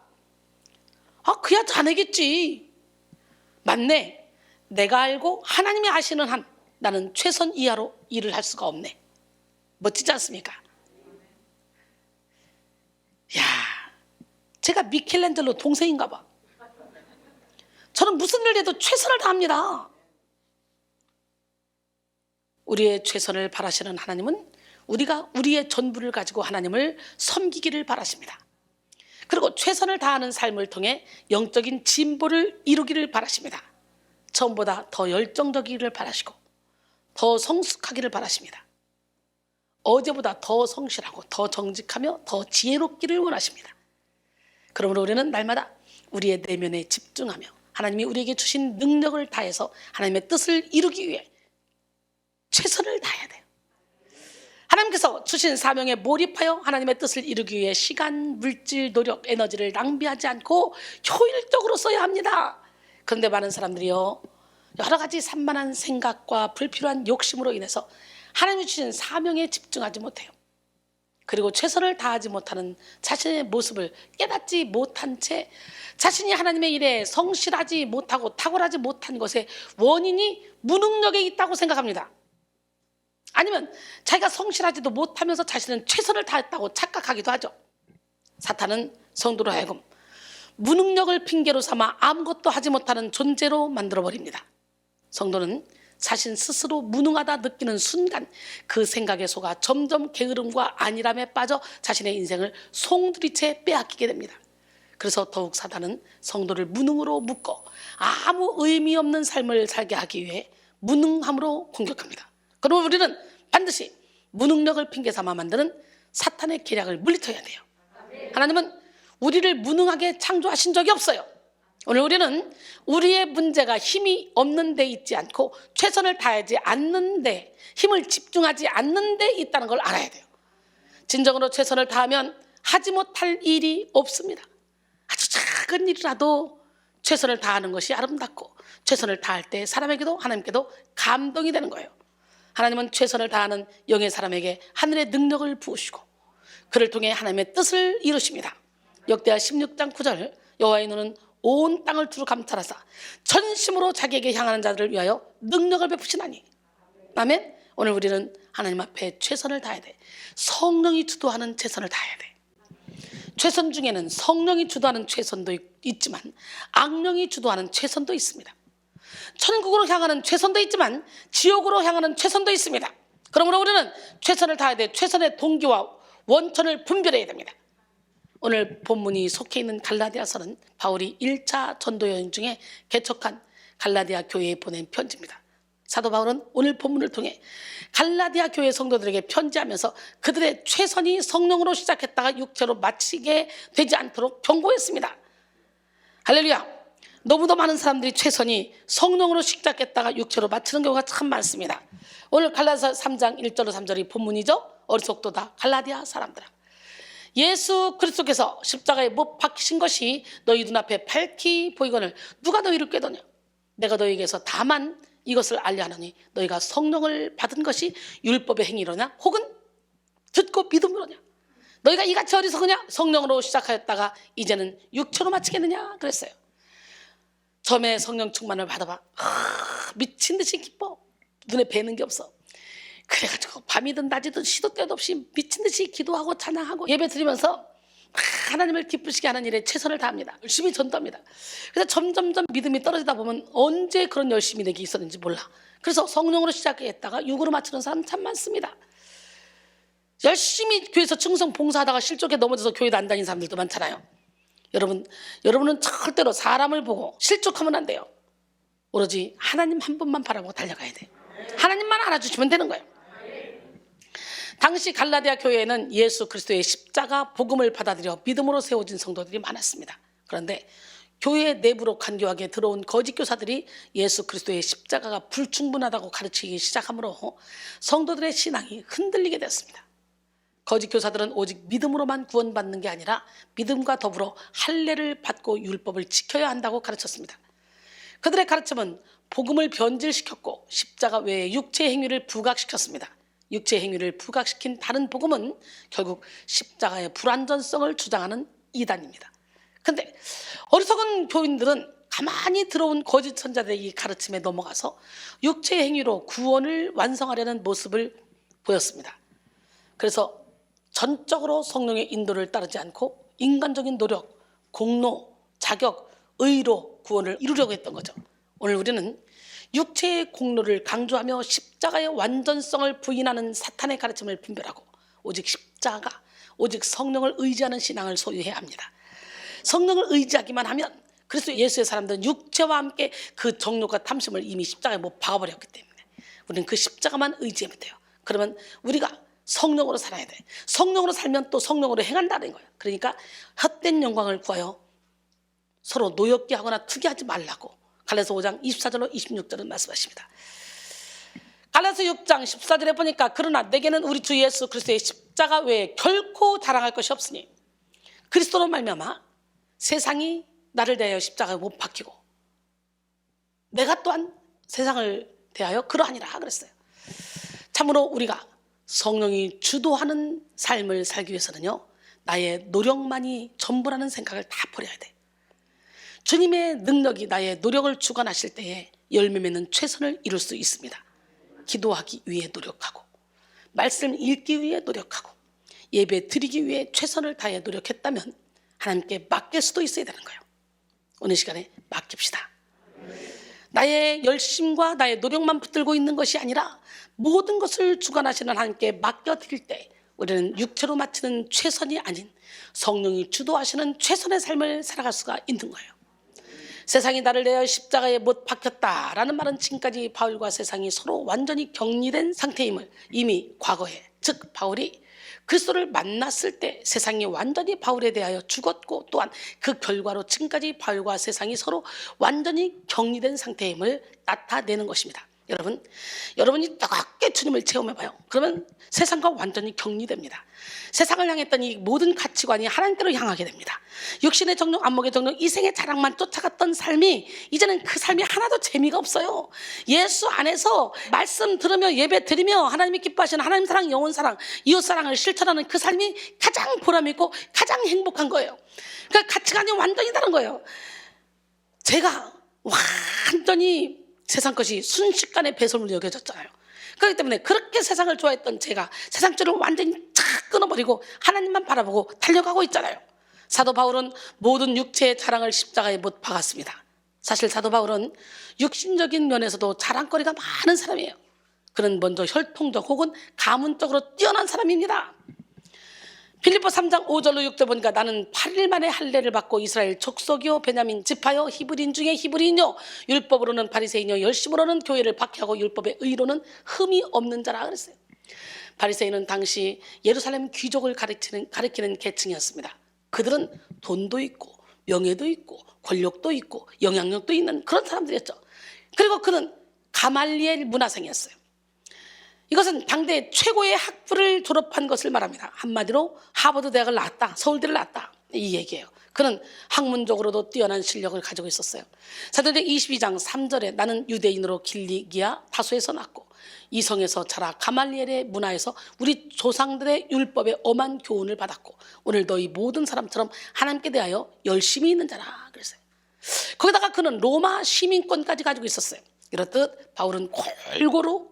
그야 자네겠지. 맞네. 내가 알고 하나님이 아시는 한 나는 최선 이하로 일을 할 수가 없네. 멋지지 않습니까? 야, 제가 미켈란젤로 동생인가 봐. 저는 무슨 일 해도 최선을 다합니다. 우리의 최선을 바라시는 하나님은 우리가 우리의 전부를 가지고 하나님을 섬기기를 바라십니다. 그리고 최선을 다하는 삶을 통해 영적인 진보를 이루기를 바라십니다. 처음보다 더 열정적이기를 바라시고 더 성숙하기를 바라십니다. 어제보다 더 성실하고 더 정직하며 더 지혜롭기를 원하십니다. 그러므로 우리는 날마다 우리의 내면에 집중하며 하나님이 우리에게 주신 능력을 다해서 하나님의 뜻을 이루기 위해 최선을 다해야 돼요. 하나님께서 주신 사명에 몰입하여 하나님의 뜻을 이루기 위해 시간, 물질, 노력, 에너지를 낭비하지 않고 효율적으로 써야 합니다. 그런데 많은 사람들이요, 여러 가지 산만한 생각과 불필요한 욕심으로 인해서 하나님이 주신 사명에 집중하지 못해요. 그리고 최선을 다하지 못하는 자신의 모습을 깨닫지 못한 채 자신이 하나님의 일에 성실하지 못하고 탁월하지 못한 것의 원인이 무능력에 있다고 생각합니다. 아니면 자기가 성실하지도 못하면서 자신은 최선을 다했다고 착각하기도 하죠. 사탄은 성도로 하여금 무능력을 핑계로 삼아 아무것도 하지 못하는 존재로 만들어버립니다. 성도는 자신 스스로 무능하다 느끼는 순간 그 생각에 속아 점점 게으름과 안일함에 빠져 자신의 인생을 송두리째 빼앗기게 됩니다. 그래서 더욱 사단은 성도를 무능으로 묶어 아무 의미 없는 삶을 살게 하기 위해 무능함으로 공격합니다. 그러면 우리는 반드시 무능력을 핑계 삼아 만드는 사탄의 계략을 물리쳐야 돼요. 하나님은 우리를 무능하게 창조하신 적이 없어요. 오늘 우리는 우리의 문제가 힘이 없는 데 있지 않고 최선을 다하지 않는 데, 힘을 집중하지 않는 데 있다는 걸 알아야 돼요. 진정으로 최선을 다하면 하지 못할 일이 없습니다. 아주 작은 일이라도 최선을 다하는 것이 아름답고 최선을 다할 때 사람에게도 하나님께도 감동이 되는 거예요. 하나님은 최선을 다하는 영의 사람에게 하늘의 능력을 부으시고 그를 통해 하나님의 뜻을 이루십니다. 역대하 16장 9절, 여호와의 눈은 온 땅을 두루 감찰하사 전심으로 자기에게 향하는 자들을 위하여 능력을 베푸시나니. 아멘. 오늘 우리는 하나님 앞에 최선을 다해야 돼. 성령이 주도하는 최선을 다해야 돼. 최선 중에는 성령이 주도하는 최선도 있지만 악령이 주도하는 최선도 있습니다. 천국으로 향하는 최선도 있지만 지옥으로 향하는 최선도 있습니다. 그러므로 우리는 최선을 다해야 돼. 최선의 동기와 원천을 분별해야 됩니다. 오늘 본문이 속해 있는 갈라디아서는 바울이 1차 전도 여행 중에 개척한 갈라디아 교회에 보낸 편지입니다. 사도 바울은 오늘 본문을 통해 갈라디아 교회 성도들에게 편지하면서 그들의 최선이 성령으로 시작했다가 육체로 마치게 되지 않도록 경고했습니다. 할렐루야. 너무도 많은 사람들이 최선이 성령으로 시작했다가 육체로 마치는 경우가 참 많습니다. 오늘 갈라디아서 3장 1절로 3절이 본문이죠. 어리석도다 갈라디아 사람들아, 예수 그리스도께서 십자가에 못 박히신 것이 너희 눈앞에 밝히 보이거늘 누가 너희를 꾀더냐. 내가 너희에게서 다만 이것을 알려 하노니 너희가 성령을 받은 것이 율법의 행위로냐 혹은 듣고 믿음으로냐. 너희가 이같이 어리석으냐. 성령으로 시작하였다가 이제는 육체로 마치겠느냐 그랬어요. 처음에 성령 충만을 받아봐. 미친 듯이 기뻐. 눈에 뵈는 게 없어. 그래가지고 밤이든 낮이든 시도 때도 없이 미친 듯이 기도하고 찬양하고 예배 드리면서 하나님을 기쁘시게 하는 일에 최선을 다합니다. 열심히 전도합니다. 그래서 점점점 믿음이 떨어지다 보면 언제 그런 열심히 내게 있었는지 몰라. 그래서 성령으로 시작했다가 육으로 맞추는 사람 참 많습니다. 열심히 교회에서 충성 봉사하다가 실족에 넘어져서 교회도 안 다니는 사람들도 많잖아요. 여러분은 절대로 사람을 보고 실족하면 안 돼요. 오로지 하나님 한 분만 바라보고 달려가야 돼. 하나님만 알아주시면 되는 거예요. 당시 갈라디아 교회에는 예수 그리스도의 십자가 복음을 받아들여 믿음으로 세워진 성도들이 많았습니다. 그런데 교회 내부로 간교하게 들어온 거짓 교사들이 예수 그리스도의 십자가가 불충분하다고 가르치기 시작하므로 성도들의 신앙이 흔들리게 됐습니다. 거짓 교사들은 오직 믿음으로만 구원받는 게 아니라 믿음과 더불어 할례를 받고 율법을 지켜야 한다고 가르쳤습니다. 그들의 가르침은 복음을 변질시켰고 십자가 외에 육체 행위를 부각시켰습니다. 육체 행위를 부각시킨 다른 복음은 결국 십자가의 불완전성을 주장하는 이단입니다. 근데 어리석은 교인들은 가만히 들어온 거짓 선자들의 이 가르침에 넘어가서 육체 행위로 구원을 완성하려는 모습을 보였습니다. 그래서 전적으로 성령의 인도를 따르지 않고 인간적인 노력, 공로, 자격, 의로 구원을 이루려고 했던 거죠. 오늘 우리는 육체의 공로를 강조하며 십자가의 완전성을 부인하는 사탄의 가르침을 분별하고 오직 십자가, 오직 성령을 의지하는 신앙을 소유해야 합니다. 성령을 의지하기만 하면 그리스도 예수의 사람들은 육체와 함께 그 정욕과 탐심을 이미 십자가에 못 박아버렸기 때문에 우리는 그 십자가만 의지하면 돼요. 그러면 우리가 성령으로 살아야 돼. 성령으로 살면 또 성령으로 행한다는 거예요. 그러니까 헛된 영광을 구하여 서로 노엽게 하거나 투기하지 말라고 갈라디아서 5장 24절로 26절은 말씀하십니다. 갈라디아서 6장 14절에 보니까 그러나 내게는 우리 주 예수 그리스도의 십자가 외에 결코 자랑할 것이 없으니 그리스도로 말미암아 세상이 나를 대하여 십자가에 못 박히고 내가 또한 세상을 대하여 그러하니라 그랬어요. 참으로 우리가 성령이 주도하는 삶을 살기 위해서는요, 나의 노력만이 전부라는 생각을 다 버려야 돼. 주님의 능력이 나의 노력을 주관하실 때에 열매 맺는 최선을 이룰 수 있습니다. 기도하기 위해 노력하고, 말씀 읽기 위해 노력하고, 예배 드리기 위해 최선을 다해 노력했다면 하나님께 맡길 수도 있어야 되는 거예요. 오늘 시간에 맡깁시다. 나의 열심과 나의 노력만 붙들고 있는 것이 아니라 모든 것을 주관하시는 하나님께 맡겨드릴 때 우리는 육체로 마치는 최선이 아닌 성령이 주도하시는 최선의 삶을 살아갈 수가 있는 거예요. 세상이 나를 내어 십자가에 못 박혔다라는 말은 지금까지 바울과 세상이 서로 완전히 격리된 상태임을 이미 과거에, 즉 바울이 그리스도를 만났을 때 세상이 완전히 바울에 대하여 죽었고 또한 그 결과로 지금까지 바울과 세상이 서로 완전히 격리된 상태임을 나타내는 것입니다. 여러분이 뜨겁게 주님을 체험해봐요. 그러면 세상과 완전히 격리됩니다. 세상을 향했던 이 모든 가치관이 하나님께로 향하게 됩니다. 육신의 정욕, 안목의 정욕, 이생의 자랑만 쫓아갔던 삶이 이제는 그 삶이 하나도 재미가 없어요. 예수 안에서 말씀 들으며 예배 드리며 하나님이 기뻐하시는 하나님 사랑, 영혼 사랑, 이웃 사랑을 실천하는 그 삶이 가장 보람 있고 가장 행복한 거예요. 그러니까 가치관이 완전히 다른 거예요. 제가 완전히 세상 것이 순식간에 배설물로 여겨졌잖아요. 그렇기 때문에 그렇게 세상을 좋아했던 제가 세상줄을 완전히 쫙 끊어버리고 하나님만 바라보고 달려가고 있잖아요. 사도 바울은 모든 육체의 자랑을 십자가에 못 박았습니다. 사실 사도 바울은 육신적인 면에서도 자랑거리가 많은 사람이에요. 그는 먼저 혈통적 혹은 가문적으로 뛰어난 사람입니다. 빌립보 3장 5절로 6절 보니까 나는 8일 만에 할례를 받고 이스라엘 족속이요 베냐민 지파요 히브리인 중에 히브리인요 율법으로는 바리새인요 열심으로는 교회를 박해하고 율법의 의로는 흠이 없는 자라 그랬어요. 바리새인은 당시 예루살렘 귀족을 가리키는 계층이었습니다. 그들은 돈도 있고 명예도 있고 권력도 있고 영향력도 있는 그런 사람들이었죠. 그리고 그는 가말리엘 문화생이었어요. 이것은 당대 최고의 학부를 졸업한 것을 말합니다. 한마디로 하버드 대학을 나왔다, 서울대를 나왔다 이 얘기예요. 그는 학문적으로도 뛰어난 실력을 가지고 있었어요. 사도행전 22장 3절에 나는 유대인으로 길리기아 다소에서 났고 이성에서 자라 가말리엘의 문화에서 우리 조상들의 율법에 엄한 교훈을 받았고 오늘 너희 모든 사람처럼 하나님께 대하여 열심히 있는 자라 그랬어요. 거기다가 그는 로마 시민권까지 가지고 있었어요. 이렇듯 바울은 골고루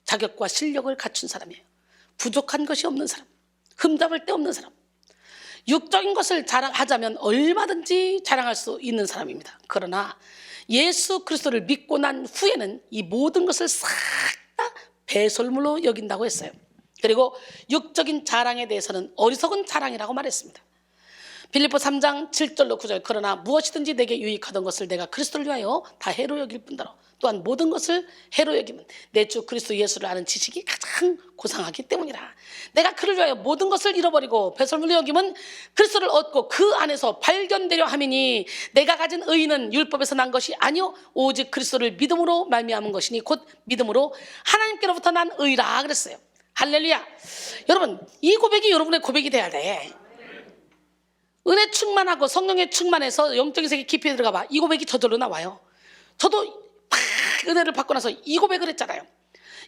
자격과 실력을 갖춘 사람이에요. 부족한 것이 없는 사람, 흠잡을 데 없는 사람, 육적인 것을 자랑하자면 얼마든지 자랑할 수 있는 사람입니다. 그러나 예수 그리스도를 믿고 난 후에는 이 모든 것을 싹 다 배설물로 여긴다고 했어요. 그리고 육적인 자랑에 대해서는 어리석은 자랑이라고 말했습니다. 빌립보 3장 7절로 9절. 그러나 무엇이든지 내게 유익하던 것을 내가 그리스도를 위하여 다 해로 여길 뿐더러 또한 모든 것을 해로 여기면 내 주 그리스도 예수를 아는 지식이 가장 고상하기 때문이라. 내가 그를 위하여 모든 것을 잃어버리고 배설물로 여기면 그리스도를 얻고 그 안에서 발견되려 함이니 내가 가진 의는 율법에서 난 것이 아니요 오직 그리스도를 믿음으로 말미암은 것이니 곧 믿음으로 하나님께로부터 난 의라 그랬어요. 할렐루야. 여러분, 이 고백이 여러분의 고백이 돼야 돼. 은혜 충만하고 성령에 충만해서 영적인 세계 깊이 들어가 봐. 이 고백이 저절로 나와요. 저도 막 은혜를 받고 나서 이 고백을 했잖아요.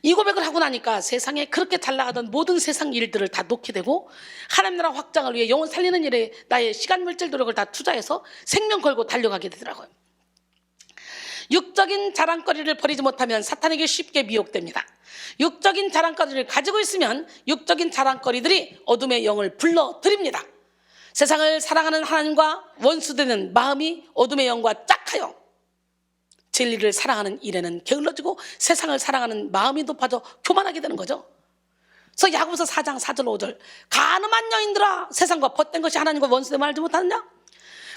이 고백을 하고 나니까 세상에 그렇게 잘 나가던 모든 세상 일들을 다 놓게 되고 하나님 나라 확장을 위해 영혼 살리는 일에 나의 시간 물질 노력을 다 투자해서 생명 걸고 달려가게 되더라고요. 육적인 자랑거리를 버리지 못하면 사탄에게 쉽게 미혹됩니다. 육적인 자랑거리를 가지고 있으면 육적인 자랑거리들이 어둠의 영을 불러들입니다. 세상을 사랑하는 하나님과 원수되는 마음이 어둠의 영과 짝하여 진리를 사랑하는 일에는 게을러지고 세상을 사랑하는 마음이 높아져 교만하게 되는 거죠. 그래서 야고보서 4장 4절 5절 가늠한 여인들아 세상과 벗된 것이 하나님과 원수됨을 알지 못하느냐?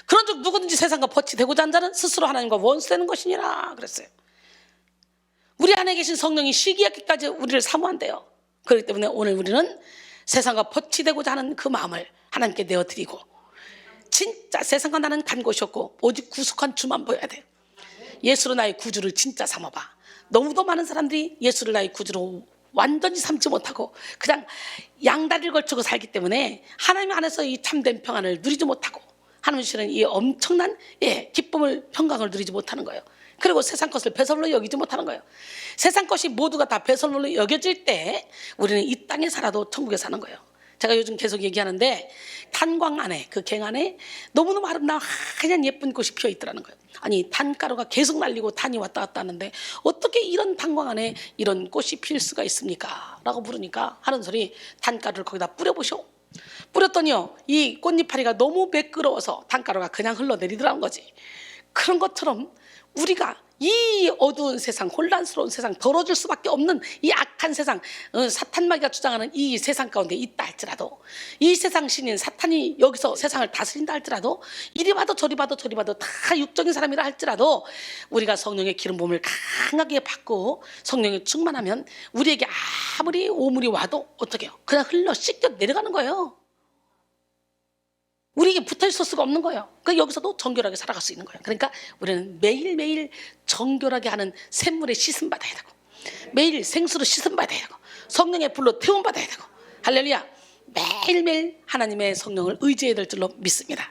그런즉 누구든지 세상과 벗이 되고자 한 자는 스스로 하나님과 원수되는 것이니라 그랬어요. 우리 안에 계신 성령이 시기하기까지 우리를 사모한대요. 그렇기 때문에 오늘 우리는 세상과 벗이 되고자 하는 그 마음을 하나님께 내어드리고 진짜 세상과 나는 간 곳이 없고 오직 구속한 주만 보여야 돼요. 예수로 나의 구주를 진짜 삼아봐. 너무도 많은 사람들이 예수를 나의 구주로 완전히 삼지 못하고 그냥 양다리를 걸치고 살기 때문에 하나님 안에서 이 참된 평안을 누리지 못하고 하나님 주시는 이 엄청난 기쁨을 평강을 누리지 못하는 거예요. 그리고 세상 것을 배설물로 여기지 못하는 거예요. 세상 것이 모두가 다 배설물로 여겨질 때 우리는 이 땅에 살아도 천국에 사는 거예요. 제가 요즘 계속 얘기하는데 탄광 안에 그 갱 안에 너무너무 아름다운 하얀 예쁜 꽃이 피어 있더라는 거예요. 아니 탄가루가 계속 날리고 탄이 왔다 갔다 하는데 어떻게 이런 탄광 안에 이런 꽃이 필 수가 있습니까? 라고 물으니까 하는 소리 탄가루를 거기다 뿌려보쇼. 뿌렸더니요 이 꽃잎파리가 너무 매끄러워서 탄가루가 그냥 흘러내리더라는 거지. 그런 것처럼 우리가 이 어두운 세상, 혼란스러운 세상, 더러질 수밖에 없는 이 악한 세상, 사탄마귀가 주장하는 이 세상 가운데 있다 할지라도 이 세상 신인 사탄이 여기서 세상을 다스린다 할지라도 이리 봐도 저리 봐도 저리 봐도 다 육적인 사람이라 할지라도 우리가 성령의 기름 부음을 강하게 받고 성령이 충만하면 우리에게 아무리 오물이 와도 어떻게 해요? 그냥 흘러 씻겨 내려가는 거예요. 우리에게 붙어있을 수가 없는 거예요. 그러니까 여기서도 정결하게 살아갈 수 있는 거예요. 그러니까 우리는 매일매일 정결하게 하는 샘물에 씻음 받아야 되고 매일 생수로 씻음 받아야 되고 성령의 불로 태움 받아야 되고 할렐루야. 매일매일 하나님의 성령을 의지해야 될 줄로 믿습니다.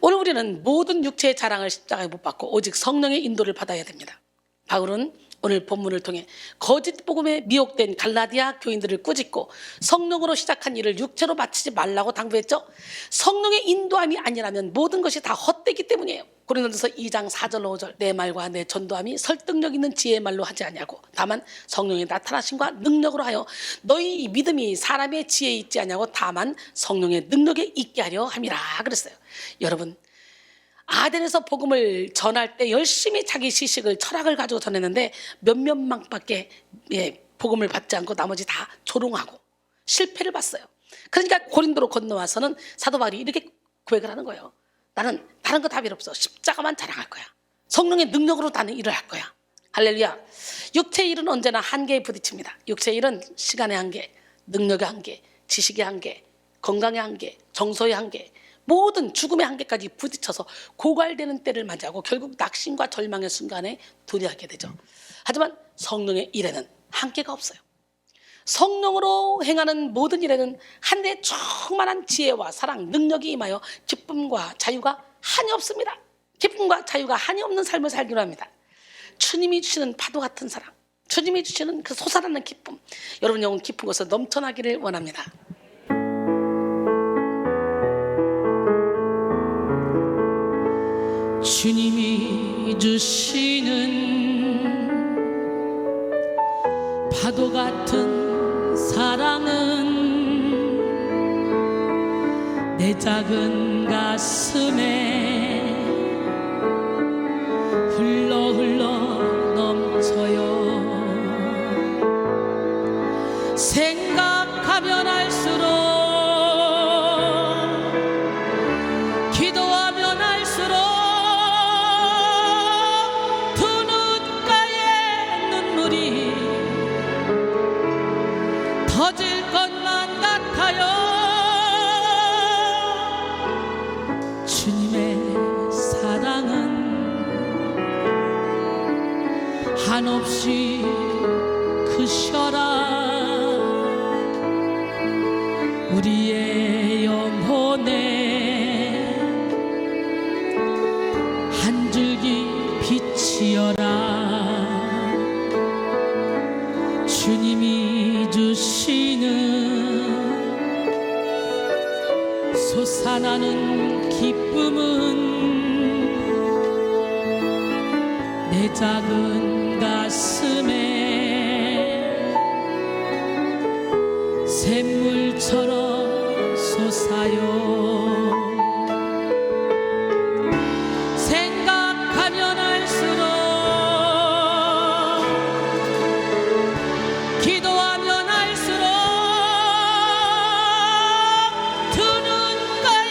오늘 우리는 모든 육체의 자랑을 십자가에 못 받고 오직 성령의 인도를 받아야 됩니다. 바울은 오늘 본문을 통해 거짓 복음에 미혹된 갈라디아 교인들을 꾸짖고 성령으로 시작한 일을 육체로 마치지 말라고 당부했죠. 성령의 인도함이 아니라면 모든 것이 다 헛되기 때문이에요. 고린도전서 2장 4절 5절 내 말과 내 전도함이 설득력 있는 지혜의 말로 하지 아니하고 다만 성령의 나타나심과 능력으로 하여 너희 믿음이 사람의 지혜에 있지 아니하고 다만 성령의 능력에 있게 하려 함이라 그랬어요. 여러분 아덴에서 복음을 전할 때 열심히 자기 지식을 철학을 가지고 전했는데 몇몇 명밖에 복음을 받지 않고 나머지 다 조롱하고 실패를 봤어요. 그러니까 고린도로 건너와서는 사도 바울이 이렇게 고백을 하는 거예요. 나는 다른 거 다 필요 없어. 십자가만 자랑할 거야. 성령의 능력으로 나는 일을 할 거야. 할렐루야. 육체의 일은 언제나 한계에 부딪힙니다. 육체의 일은 시간의 한계, 능력의 한계, 지식의 한계, 건강의 한계, 정서의 한계, 모든 죽음의 한계까지 부딪혀서 고갈되는 때를 맞이하고 결국 낙심과 절망의 순간에 도래하게 되죠. 하지만 성령의 일에는 한계가 없어요. 성령으로 행하는 모든 일에는 한데 충만한 지혜와 사랑, 능력이 임하여 기쁨과 자유가 한이 없습니다. 기쁨과 자유가 한이 없는 삶을 살기로 합니다. 주님이 주시는 파도 같은 사랑, 주님이 주시는 그 솟아나는 기쁨, 여러분 영혼 깊은 곳에 넘쳐나기를 원합니다. 주님이 주시는 파도 같은 사랑은 내 작은 가슴에 흘러 넘쳐요. 생각하면 할수록 터질 것만 같아요. 주님의 사랑은 한없이 크셔라. 우리의 영혼에 한 줄기 빛이여라. 주님이 주시는 솟아나는 기쁨은 내 작은 가슴에 샘물처럼 솟아요. 생각하면 할수록, 기도하면 할수록 두 눈가에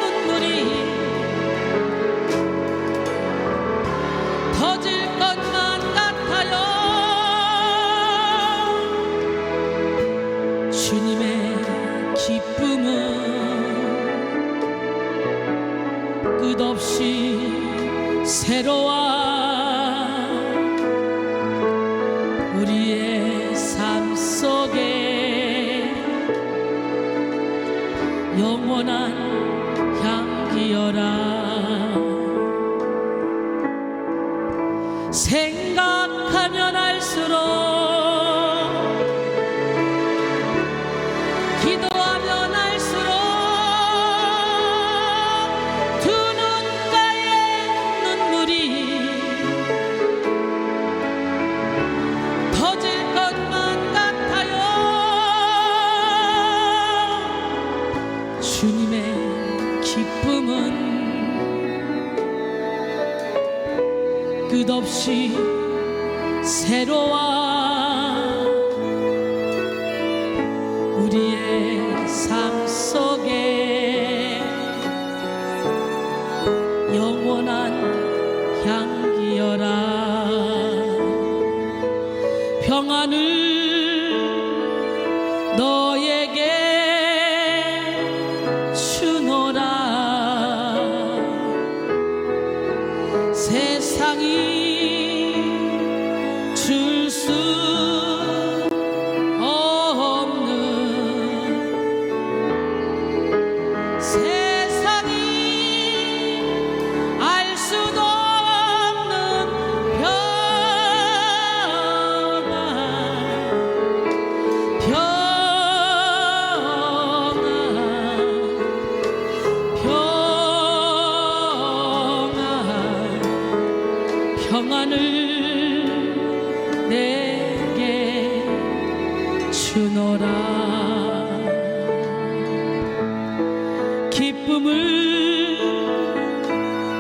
눈물이 터질 것만 같아요. 주님의 기쁨은 끝없이 새로워. 우리의 삶 속에 영원한 향기여라. 생각하면 할수록, 기도하면 할수록 두 눈가에 눈물이 터질 것만 같아요. 주님의 기쁨은 끝없이 새로워. 우리의 삶 속에 영원한 향기여라. 평안을 너에게 주노라. 세상이 줄 수 없는, 세상이 알 수도 없는 평안을 내게 주노라. 기쁨을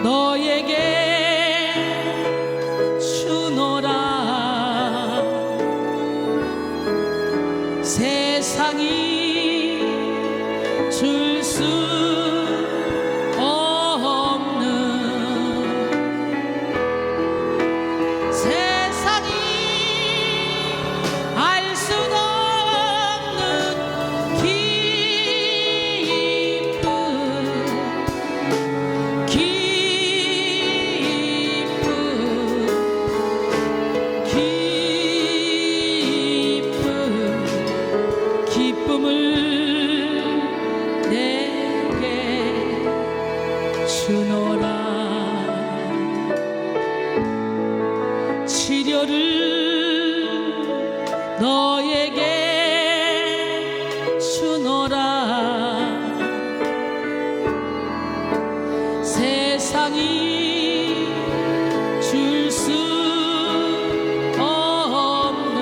너에게 주노라. 세상이 줄 수 없는, 세상이 알 수도 없는 기쁨을 내게 주노라. 치료를 너에게 주노라. 세상이 줄 수 없는,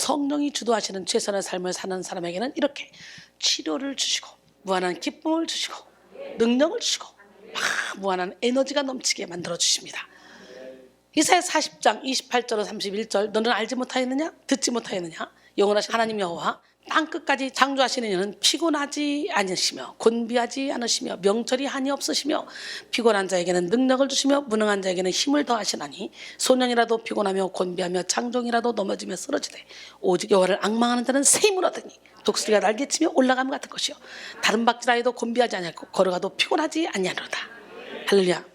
성령이 주도하시는 최선의 삶을 사는 사람에게는 이렇게 치료를 주시고 무한한 기쁨을 주시고 능력을 주시고 무한한 에너지가 넘치게 만들어 주십니다. 이사야 40장 28절로 31절 너는 알지 못하였느냐 듣지 못하였느냐 영원하신 하나님 여호와 땅끝까지 창조하시는 이는 피곤하지 않으시며 곤비하지 않으시며 명철이 한이 없으시며 피곤한 자에게는 능력을 주시며 무능한 자에게는 힘을 더하시나니 소년이라도 피곤하며 곤비하며 장종이라도 넘어지며 쓰러지되 오직 여호와를 앙망하는 자는 새 힘을 얻으니 독수리가 날개치며 올라감 같은 것이요 다른 박질하여도 곤비하지 아니하고 걸어가도 피곤하지 아니하노라. 할렐루야.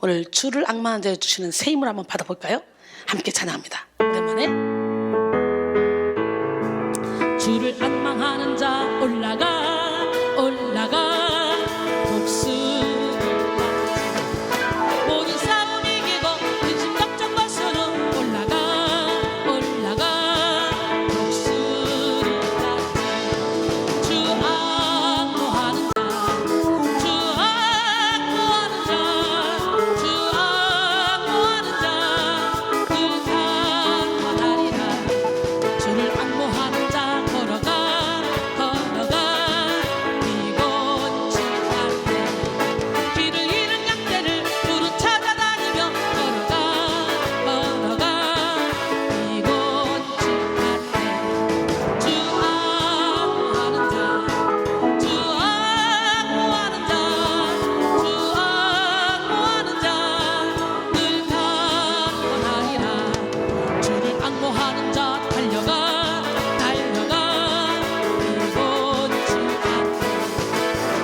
오늘 주를 앙망하는 자에 주시는 새 힘을 한번 받아볼까요? 함께 찬양합니다. 오랜만에 주를 앙망하는 자 올라가 올라가 독수리같이 모든 싸움 이기고 근심 걱정 벗어는 올라가 올라가 독수리같이 주 앙모하는 자 주 앙모하는 자 주 앙모하는 자 그 강건하리라. 주를 앙모하는 자 걸어가 걸어가 이곳 지나네 길을 잃은 양떼를 두루 찾아다니며 걸어가 걸어가 이곳 지나네 주 앙모하는 자 주 앙모하는 자 주 앙모하는 자 늘 강건하리라. 주를 앙모하는 자 달려가 달려가 이곳 지나네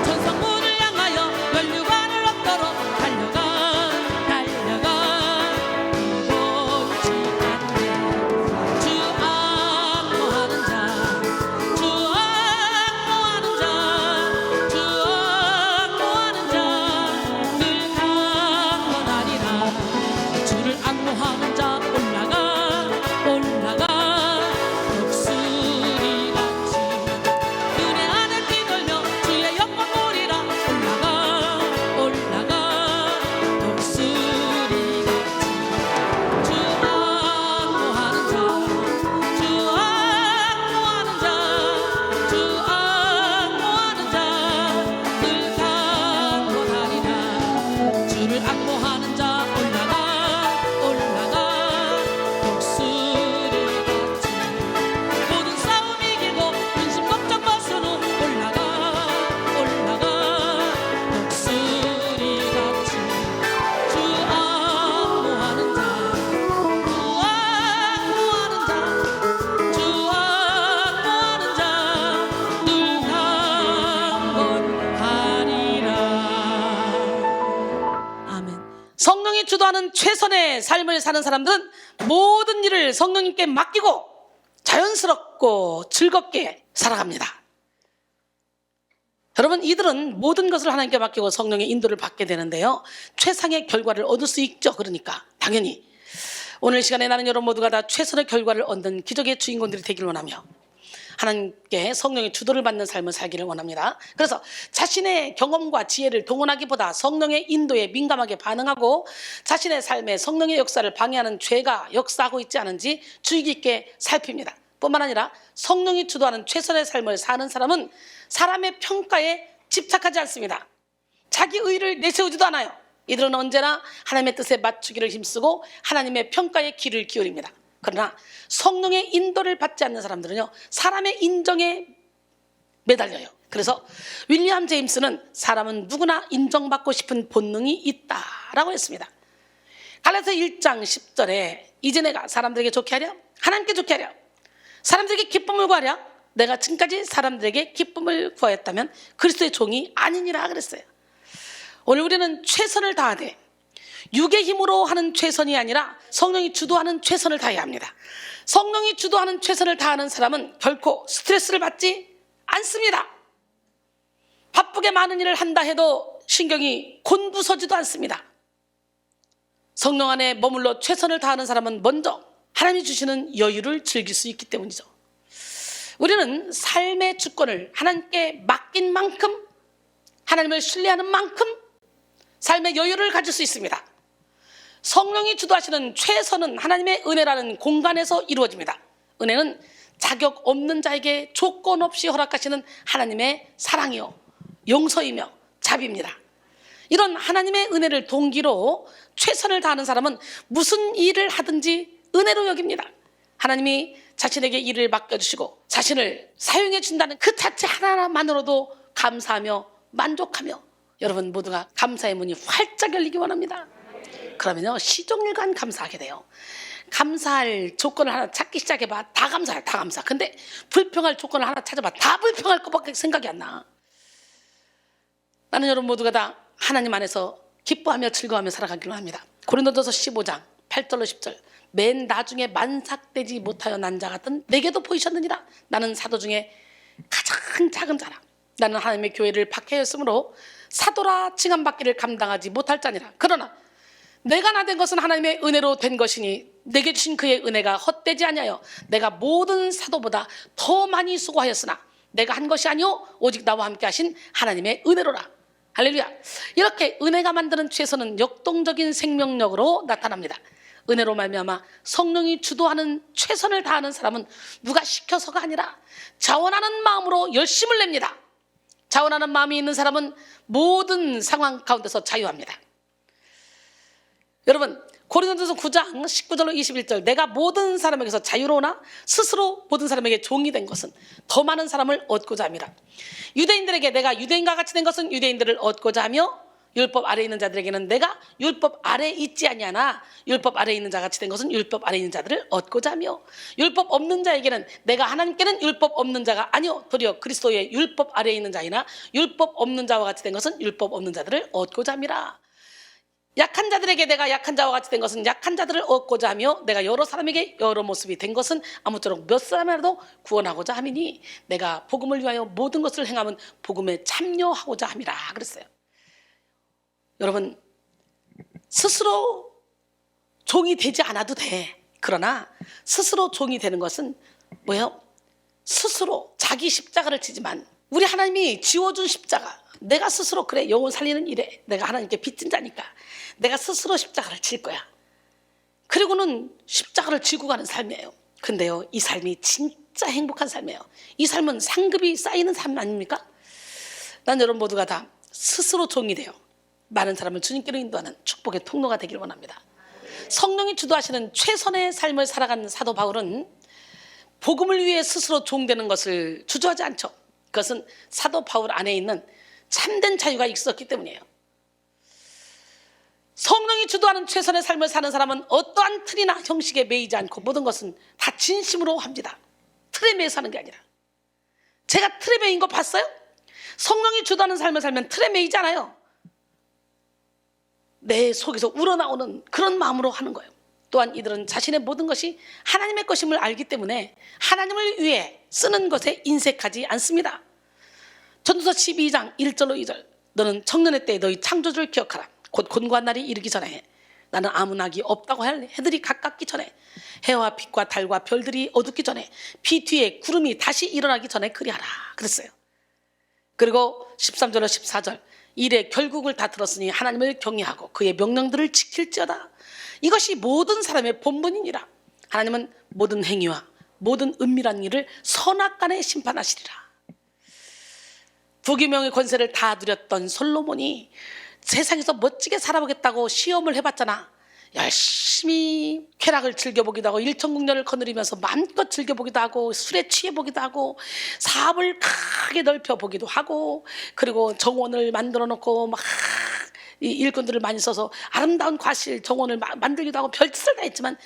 천성문을 향하여 면류관을 얻도록 달려가 달려가 이곳 지나네 주 앙모하는 자 주 앙모하는 자 주 앙모하는 자 늘 강건하리라. 주를 앙모하는 자 올라가 올라가 독수리같이 은혜 안에 뛰놀며 주의 영광 보리라. 올라가 올라가 독수리같이 주 앙모하는 자 주 앙모하는 자 주 앙모하는 자 늘 강건하리라. 주를 앙모하는 자 올라가 올라가 독수리같이 모든 싸움 이기고 근심 걱정 벗어는 올라가 올라가 독수리같이 주 앙모하는 자 주 앙모하는 자 주 앙모하는 자 늘 강건하리라. 아멘. 성령이 주도하는 최선의 삶을 사는 사람들은 모든 일을 성령님께 맡기고 자연스럽고 즐겁게 살아갑니다. 여러분, 이들은 모든 것을 하나님께 맡기고 성령의 인도를 받게 되는데요, 최상의 결과를 얻을 수 있죠. 그러니까 당연히 오늘 시간에 나는 여러분 모두가 다 최선의 결과를 얻는 기적의 주인공들이 되기를 원하며 하나님께 성령의 주도를 받는 삶을 살기를 원합니다. 그래서 자신의 경험과 지혜를 동원하기보다 성령의 인도에 민감하게 반응하고 자신의 삶에 성령의 역사를 방해하는 죄가 역사하고 있지 않은지 주의 깊게 살핍니다. 뿐만 아니라 성령이 주도하는 최선의 삶을 사는 사람은 사람의 평가에 집착하지 않습니다. 자기 의를 내세우지도 않아요. 이들은 언제나 하나님의 뜻에 맞추기를 힘쓰고 하나님의 평가에 귀를 기울입니다. 그러나 성령의 인도를 받지 않는 사람들은요, 사람의 인정에 매달려요. 그래서 윌리엄 제임스는 사람은 누구나 인정받고 싶은 본능이 있다라고 했습니다. 갈라디아서 1장 10절에 이제 내가 사람들에게 좋게 하랴 하나님께 좋게 하랴 사람들에게 기쁨을 구하랴 내가 지금까지 사람들에게 기쁨을 구하였다면 그리스도의 종이 아니니라 그랬어요. 오늘 우리는 최선을 다하되 육의 힘으로 하는 최선이 아니라 성령이 주도하는 최선을 다해야 합니다. 성령이 주도하는 최선을 다하는 사람은 결코 스트레스를 받지 않습니다. 바쁘게 많은 일을 한다 해도 신경이 곤두서지도 않습니다. 성령 안에 머물러 최선을 다하는 사람은 먼저 하나님이 주시는 여유를 즐길 수 있기 때문이죠. 우리는 삶의 주권을 하나님께 맡긴 만큼, 하나님을 신뢰하는 만큼 삶의 여유를 가질 수 있습니다. 성령이 주도하시는 최선은 하나님의 은혜라는 공간에서 이루어집니다. 은혜는 자격 없는 자에게 조건 없이 허락하시는 하나님의 사랑이요 용서이며 자비입니다. 이런 하나님의 은혜를 동기로 최선을 다하는 사람은 무슨 일을 하든지 은혜로 여깁니다. 하나님이 자신에게 일을 맡겨주시고 자신을 사용해 준다는 그 자체 하나만으로도 감사하며 만족하며, 여러분 모두가 감사의 문이 활짝 열리기 원합니다. 그러면요 시종일관 감사하게 돼요. 감사할 조건을 하나 찾기 시작해봐. 다 감사해, 다 감사. 근데 불평할 조건을 하나 찾아봐. 다 불평할 것밖에 생각이 안 나. 나는 여러분 모두가 다 하나님 안에서 기뻐하며 즐거워하며 살아가기로 합니다. 고린도전서 15장 8절로 10절. 맨 나중에 만삭되지 못하여 난 자 같은 내게도 보이셨느니라. 나는 사도 중에 가장 작은 자라. 나는 하나님의 교회를 박해하였으므로 사도라 칭함받기를 감당하지 못할 자니라. 그러나 내가 나 된 것은 하나님의 은혜로 된 것이니 내게 주신 그의 은혜가 헛되지 아니하여 내가 모든 사도보다 더 많이 수고하였으나 내가 한 것이 아니오 오직 나와 함께 하신 하나님의 은혜로라. 할렐루야. 이렇게 은혜가 만드는 최선은 역동적인 생명력으로 나타납니다. 은혜로 말미암아 성령이 주도하는 최선을 다하는 사람은 누가 시켜서가 아니라 자원하는 마음으로 열심을 냅니다. 자원하는 마음이 있는 사람은 모든 상황 가운데서 자유합니다. 여러분 고린도전서 9장 19절로 21절. 내가 모든 사람에게서 자유로우나 스스로 모든 사람에게 종이 된 것은 더 많은 사람을 얻고자 함이라. 유대인들에게 내가 유대인과 같이 된 것은 유대인들을 얻고자 하며 율법 아래에 있는 자들에게는 내가 율법 아래에 있지 아니하나 율법 아래에 있는 자 같이 된 것은 율법 아래에 있는 자들을 얻고자 하며 율법 없는 자에게는 내가 하나님께는 율법 없는 자가 아니요 도리어 그리스도의 율법 아래에 있는 자이나 율법 없는 자와 같이 된 것은 율법 없는 자들을 얻고자 함이라. 약한 자들에게 내가 약한 자와 같이 된 것은 약한 자들을 얻고자 하며 내가 여러 사람에게 여러 모습이 된 것은 아무쪼록 몇 사람이라도 구원하고자 함이니 내가 복음을 위하여 모든 것을 행하면 복음에 참여하고자 함이라 그랬어요. 여러분 스스로 종이 되지 않아도 돼. 그러나 스스로 종이 되는 것은 뭐예요? 스스로 자기 십자가를 지지만 우리 하나님이 지워준 십자가, 내가 스스로 그래 영혼 살리는 일에 내가 하나님께 빚진 자니까 내가 스스로 십자가를 질 거야. 그리고는 십자가를 지고 가는 삶이에요. 근데요 이 삶이 진짜 행복한 삶이에요. 이 삶은 상급이 쌓이는 삶 아닙니까? 난 여러분 모두가 다 스스로 종이 돼요. 많은 사람을 주님께로 인도하는 축복의 통로가 되기를 원합니다. 성령이 주도하시는 최선의 삶을 살아가는 사도 바울은 복음을 위해 스스로 종되는 것을 주저하지 않죠. 그것은 사도 바울 안에 있는 참된 자유가 있었기 때문이에요. 성령이 주도하는 최선의 삶을 사는 사람은 어떠한 틀이나 형식에 매이지 않고 모든 것은 다 진심으로 합니다. 틀에 매여 사는 게 아니라. 제가 틀에 매인 거 봤어요? 성령이 주도하는 삶을 살면 틀에 매이지 않아요. 내 속에서 우러나오는 그런 마음으로 하는 거예요. 또한 이들은 자신의 모든 것이 하나님의 것임을 알기 때문에 하나님을 위해 쓰는 것에 인색하지 않습니다. 전도서 12장 1절로 2절. 너는 청년의 때에 너희 창조주를 기억하라. 곧 곤고한 날이 이르기 전에 나는 아무 낙이 없다고 할 해들이 가깝기 전에 해와 빛과 달과 별들이 어둡기 전에 비 뒤에 구름이 다시 일어나기 전에 그리하라 그랬어요. 그리고 13절로 14절. 일의 결국을 다 들었으니 하나님을 경외하고 그의 명령들을 지킬지어다. 이것이 모든 사람의 본분이니라. 하나님은 모든 행위와 모든 은밀한 일을 선악간에 심판하시리라. 부귀명의 권세를 다 누렸던 솔로몬이 세상에서 멋지게 살아보겠다고 시험을 해봤잖아. 열심히 쾌락을 즐겨보기도 하고 일천국년을 거느리면서 마음껏 즐겨보기도 하고 술에 취해보기도 하고 사업을 크게 넓혀보기도 하고 그리고 정원을 만들어 놓고 막 이 일꾼들을 많이 써서 아름다운 과실 정원을 만들기도 하고 별짓을 다 했지만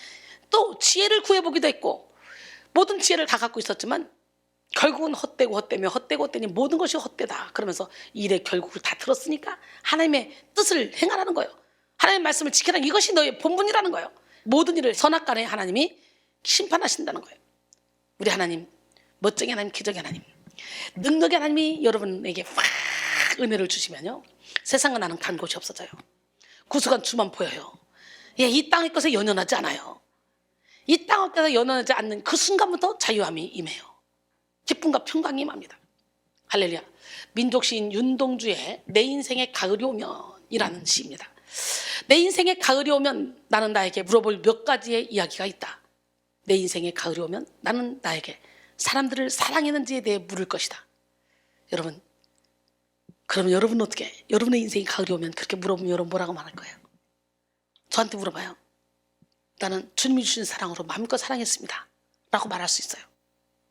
또 지혜를 구해보기도 했고 모든 지혜를 다 갖고 있었지만 결국은 헛되고 헛되며 헛되고 헛되니 모든 것이 헛되다 그러면서 일의 결국을 다 들었으니까 하나님의 뜻을 행하라는 거예요. 하나님의 말씀을 지키라. 이것이 너의 본분이라는 거예요. 모든 일을 선악간에 하나님이 심판하신다는 거예요. 우리 하나님, 멋쟁이 하나님, 기적의 하나님, 능력의 하나님이 여러분에게 확 은혜를 주시면요 세상과 나는 간 곳이 없어져요. 구속한 주만 보여요. 예, 이 땅의 것에 연연하지 않아요. 이 땅의 것에 연연하지 않는 그 순간부터 자유함이 임해요. 기쁨과 평강이 임합니다. 할렐루야. 민족 시인 윤동주의 내 인생에 가을이 오면 이라는 시입니다. 내 인생에 가을이 오면 나는 나에게 물어볼 몇 가지의 이야기가 있다. 내 인생에 가을이 오면 나는 나에게 사람들을 사랑했는지에 대해 물을 것이다. 여러분, 그러면 여러분은 어떻게 해? 여러분의 인생이 가을이 오면 그렇게 물어보면 여러분 뭐라고 말할 거예요? 저한테 물어봐요. 나는 주님이 주신 사랑으로 마음껏 사랑했습니다 라고 말할 수 있어요.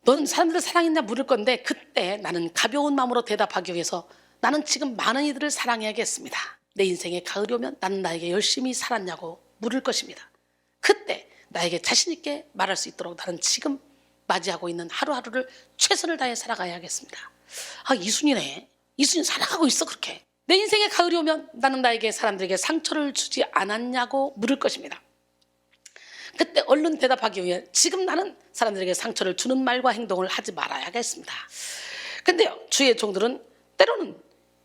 넌 사람들을 사랑했냐 물을 건데, 그때 나는 가벼운 마음으로 대답하기 위해서 나는 지금 많은 이들을 사랑해야겠습니다. 내 인생에 가을이 오면 나는 나에게 열심히 살았냐고 물을 것입니다. 그때 나에게 자신 있게 말할 수 있도록 나는 지금 맞이하고 있는 하루하루를 최선을 다해 살아가야겠습니다. 아, 이순이네. 이순이 살아가고 있어. 그렇게 내 인생에 가을이 오면 나는 나에게 사람들에게 상처를 주지 않았냐고 물을 것입니다. 그때 얼른 대답하기 위해 지금 나는 사람들에게 상처를 주는 말과 행동을 하지 말아야겠습니다. 근데요, 주의 종들은 때로는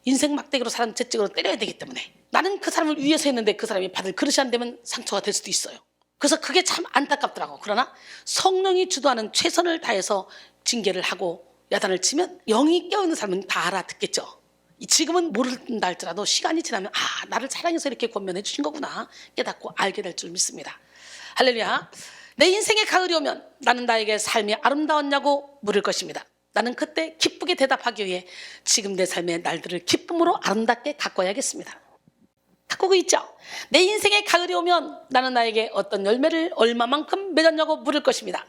인생 막대기로 사람 채찍으로 때려야 되기 때문에 나는 그 사람을 위해서 했는데 그 사람이 받을 그릇이 안 되면 상처가 될 수도 있어요. 그래서 그게 참 안타깝더라고. 그러나 성령이 주도하는 최선을 다해서 징계를 하고 야단을 치면 영이 깨어있는 사람은 다 알아듣겠죠. 지금은 모른다 할지라도 시간이 지나면 아, 나를 사랑해서 이렇게 권면해 주신 거구나 깨닫고 알게 될 줄 믿습니다. 할렐루야. 내 인생에 가을이 오면 나는 나에게 삶이 아름다웠냐고 물을 것입니다. 나는 그때 기쁘게 대답하기 위해 지금 내 삶의 날들을 기쁨으로 아름답게 가꿔야겠습니다. 가꾸고 있죠. 내 인생에 가을이 오면 나는 나에게 어떤 열매를 얼마만큼 맺었냐고 물을 것입니다.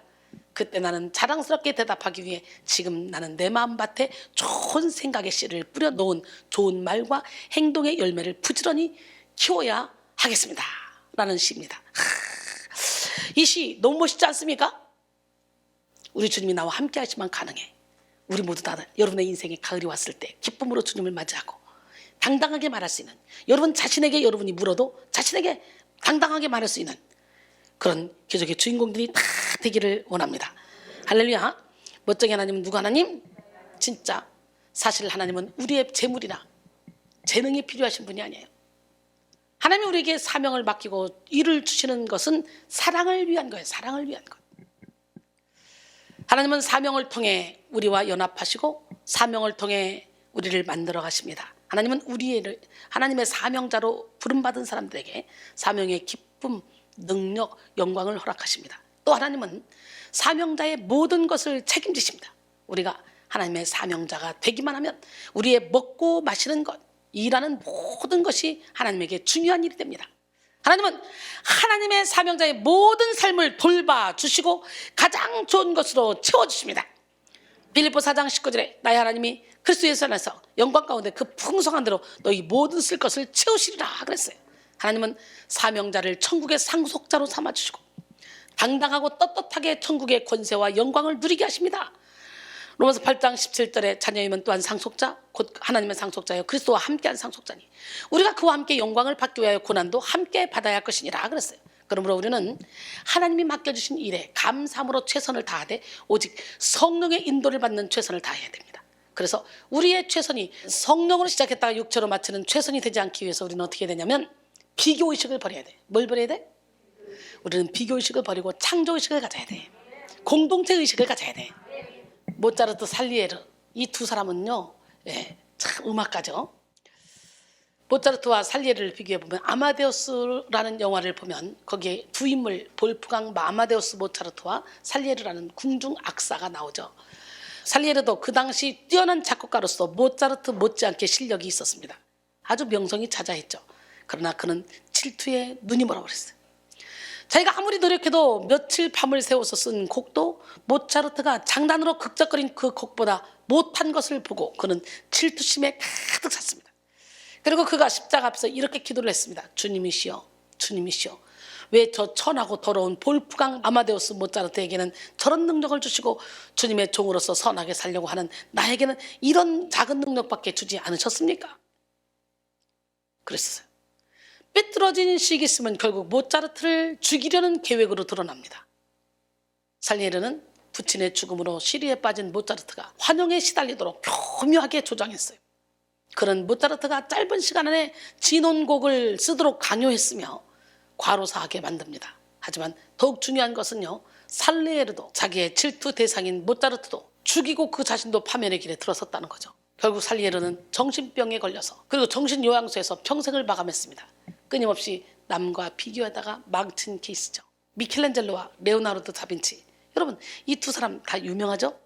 그때 나는 자랑스럽게 대답하기 위해 지금 나는 내 마음밭에 좋은 생각의 씨를 뿌려놓은 좋은 말과 행동의 열매를 부지런히 키워야 하겠습니다 라는 시입니다. 이 시 너무 멋있지 않습니까? 우리 주님이 나와 함께 하시면 가능해. 우리 모두 다 여러분의 인생에 가을이 왔을 때 기쁨으로 주님을 맞이하고 당당하게 말할 수 있는, 여러분 자신에게 여러분이 물어도 자신에게 당당하게 말할 수 있는 그런 기적의 주인공들이 다 되기를 원합니다. 할렐루야. 멋쟁이 하나님은 누구 하나님? 진짜 사실 하나님은 우리의 재물이나 재능이 필요하신 분이 아니에요. 하나님이 우리에게 사명을 맡기고 일을 주시는 것은 사랑을 위한 거예요. 사랑을 위한 것. 하나님은 사명을 통해 우리와 연합하시고 사명을 통해 우리를 만들어 가십니다. 하나님은 하나님의 사명자로 부름받은 사람들에게 사명의 기쁨, 능력, 영광을 허락하십니다. 또 하나님은 사명자의 모든 것을 책임지십니다. 우리가 하나님의 사명자가 되기만 하면 우리의 먹고 마시는 것, 일하는 모든 것이 하나님에게 중요한 일이 됩니다. 하나님은 하나님의 사명자의 모든 삶을 돌봐주시고 가장 좋은 것으로 채워주십니다. 빌립보 4장 19절에 나의 하나님이 그리스도 예수 안에서 영광 가운데 그 풍성한 대로 너희 모든 쓸 것을 채우시리라 그랬어요. 하나님은 사명자를 천국의 상속자로 삼아주시고 당당하고 떳떳하게 천국의 권세와 영광을 누리게 하십니다. 로마서 8장 17절에 자녀이면 또한 상속자, 곧 하나님의 상속자여 그리스도와 함께한 상속자니 우리가 그와 함께 영광을 받기 위하여 고난도 함께 받아야 할 것이니라 그랬어요. 그러므로 우리는 하나님이 맡겨주신 일에 감사함으로 최선을 다하되 오직 성령의 인도를 받는 최선을 다해야 됩니다. 그래서 우리의 최선이 성령으로 시작했다가 육체로 마치는 최선이 되지 않기 위해서 우리는 어떻게 해야 되냐면 비교의식을 버려야 돼. 뭘 버려야 돼? 우리는 비교의식을 버리고 창조의식을 가져야 돼. 공동체의식을 가져야 돼. 모차르트, 살리에르 이 두 사람은요, 참 음악가죠. 모차르트와 살리에르를 비교해보면 아마데우스라는 영화를 보면 거기에 두 인물 볼프강 아마데우스 모차르트와 살리에르라는 궁중 악사가 나오죠. 살리에르도 그 당시 뛰어난 작곡가로서 모차르트 못지않게 실력이 있었습니다. 아주 명성이 자자했죠. 그러나 그는 질투에 눈이 멀어버렸어요. 자기가 아무리 노력해도 며칠 밤을 새워서 쓴 곡도 모차르트가 장난으로 극적거린 그 곡보다 못한 것을 보고 그는 질투심에 가득 찼습니다. 그리고 그가 십자가 앞에서 이렇게 기도를 했습니다. 주님이시여, 주님이시여, 왜 저 천하고 더러운 볼프강 아마데우스 모차르트에게는 저런 능력을 주시고 주님의 종으로서 선하게 살려고 하는 나에게는 이런 작은 능력밖에 주지 않으셨습니까? 그랬어요. 삐뚤어진 시기심은 결국 모차르트를 죽이려는 계획으로 드러납니다. 살리에르는 부친의 죽음으로 시리에 빠진 모차르트가 환영에 시달리도록 교묘하게 조장했어요. 그는 모차르트가 짧은 시간 안에 진혼곡을 쓰도록 강요했으며 과로사하게 만듭니다. 하지만 더욱 중요한 것은요, 살리에르도 자기의 질투 대상인 모차르트도 죽이고 그 자신도 파멸의 길에 들어섰다는 거죠. 결국 살리에르는 정신병에 걸려서 그리고 정신요양소에서 평생을 마감했습니다. 끊임없이 남과 비교하다가 망친 케이스죠. 미켈란젤로와 레오나르도 다빈치, 여러분 이 두 사람 다 유명하죠?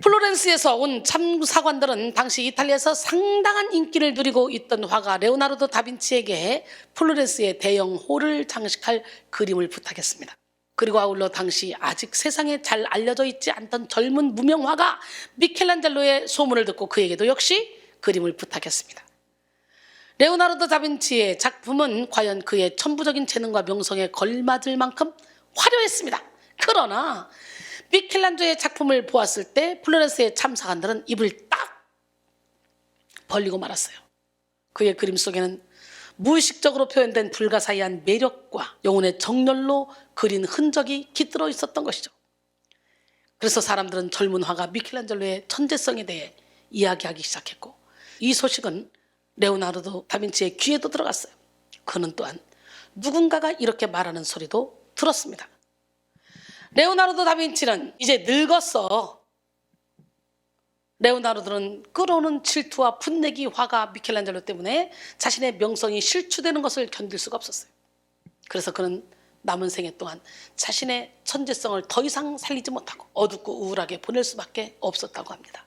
플로렌스에서 온 참사관들은 당시 이탈리아에서 상당한 인기를 누리고 있던 화가 레오나르도 다빈치에게 플로렌스의 대형 홀을 장식할 그림을 부탁했습니다. 그리고 아울러 당시 아직 세상에 잘 알려져 있지 않던 젊은 무명화가 미켈란젤로의 소문을 듣고 그에게도 역시 그림을 부탁했습니다. 레오나르도 다빈치의 작품은 과연 그의 천부적인 재능과 명성에 걸맞을 만큼 화려했습니다. 그러나 미켈란젤로의 작품을 보았을 때 플로렌스의 참사관들은 입을 딱 벌리고 말았어요. 그의 그림 속에는 무의식적으로 표현된 불가사의한 매력과 영혼의 정열로 그린 흔적이 깃들어 있었던 것이죠. 그래서 사람들은 젊은 화가 미켈란젤로의 천재성에 대해 이야기하기 시작했고, 이 소식은 레오나르도 다빈치의 귀에도 들어갔어요. 그는 또한 누군가가 이렇게 말하는 소리도 들었습니다. 레오나르도 다빈치는 이제 늙었어. 레오나르도는 끓어오는 질투와 분내기 화가 미켈란젤로 때문에 자신의 명성이 실추되는 것을 견딜 수가 없었어요. 그래서 그는 남은 생애 동안 자신의 천재성을 더 이상 살리지 못하고 어둡고 우울하게 보낼 수밖에 없었다고 합니다.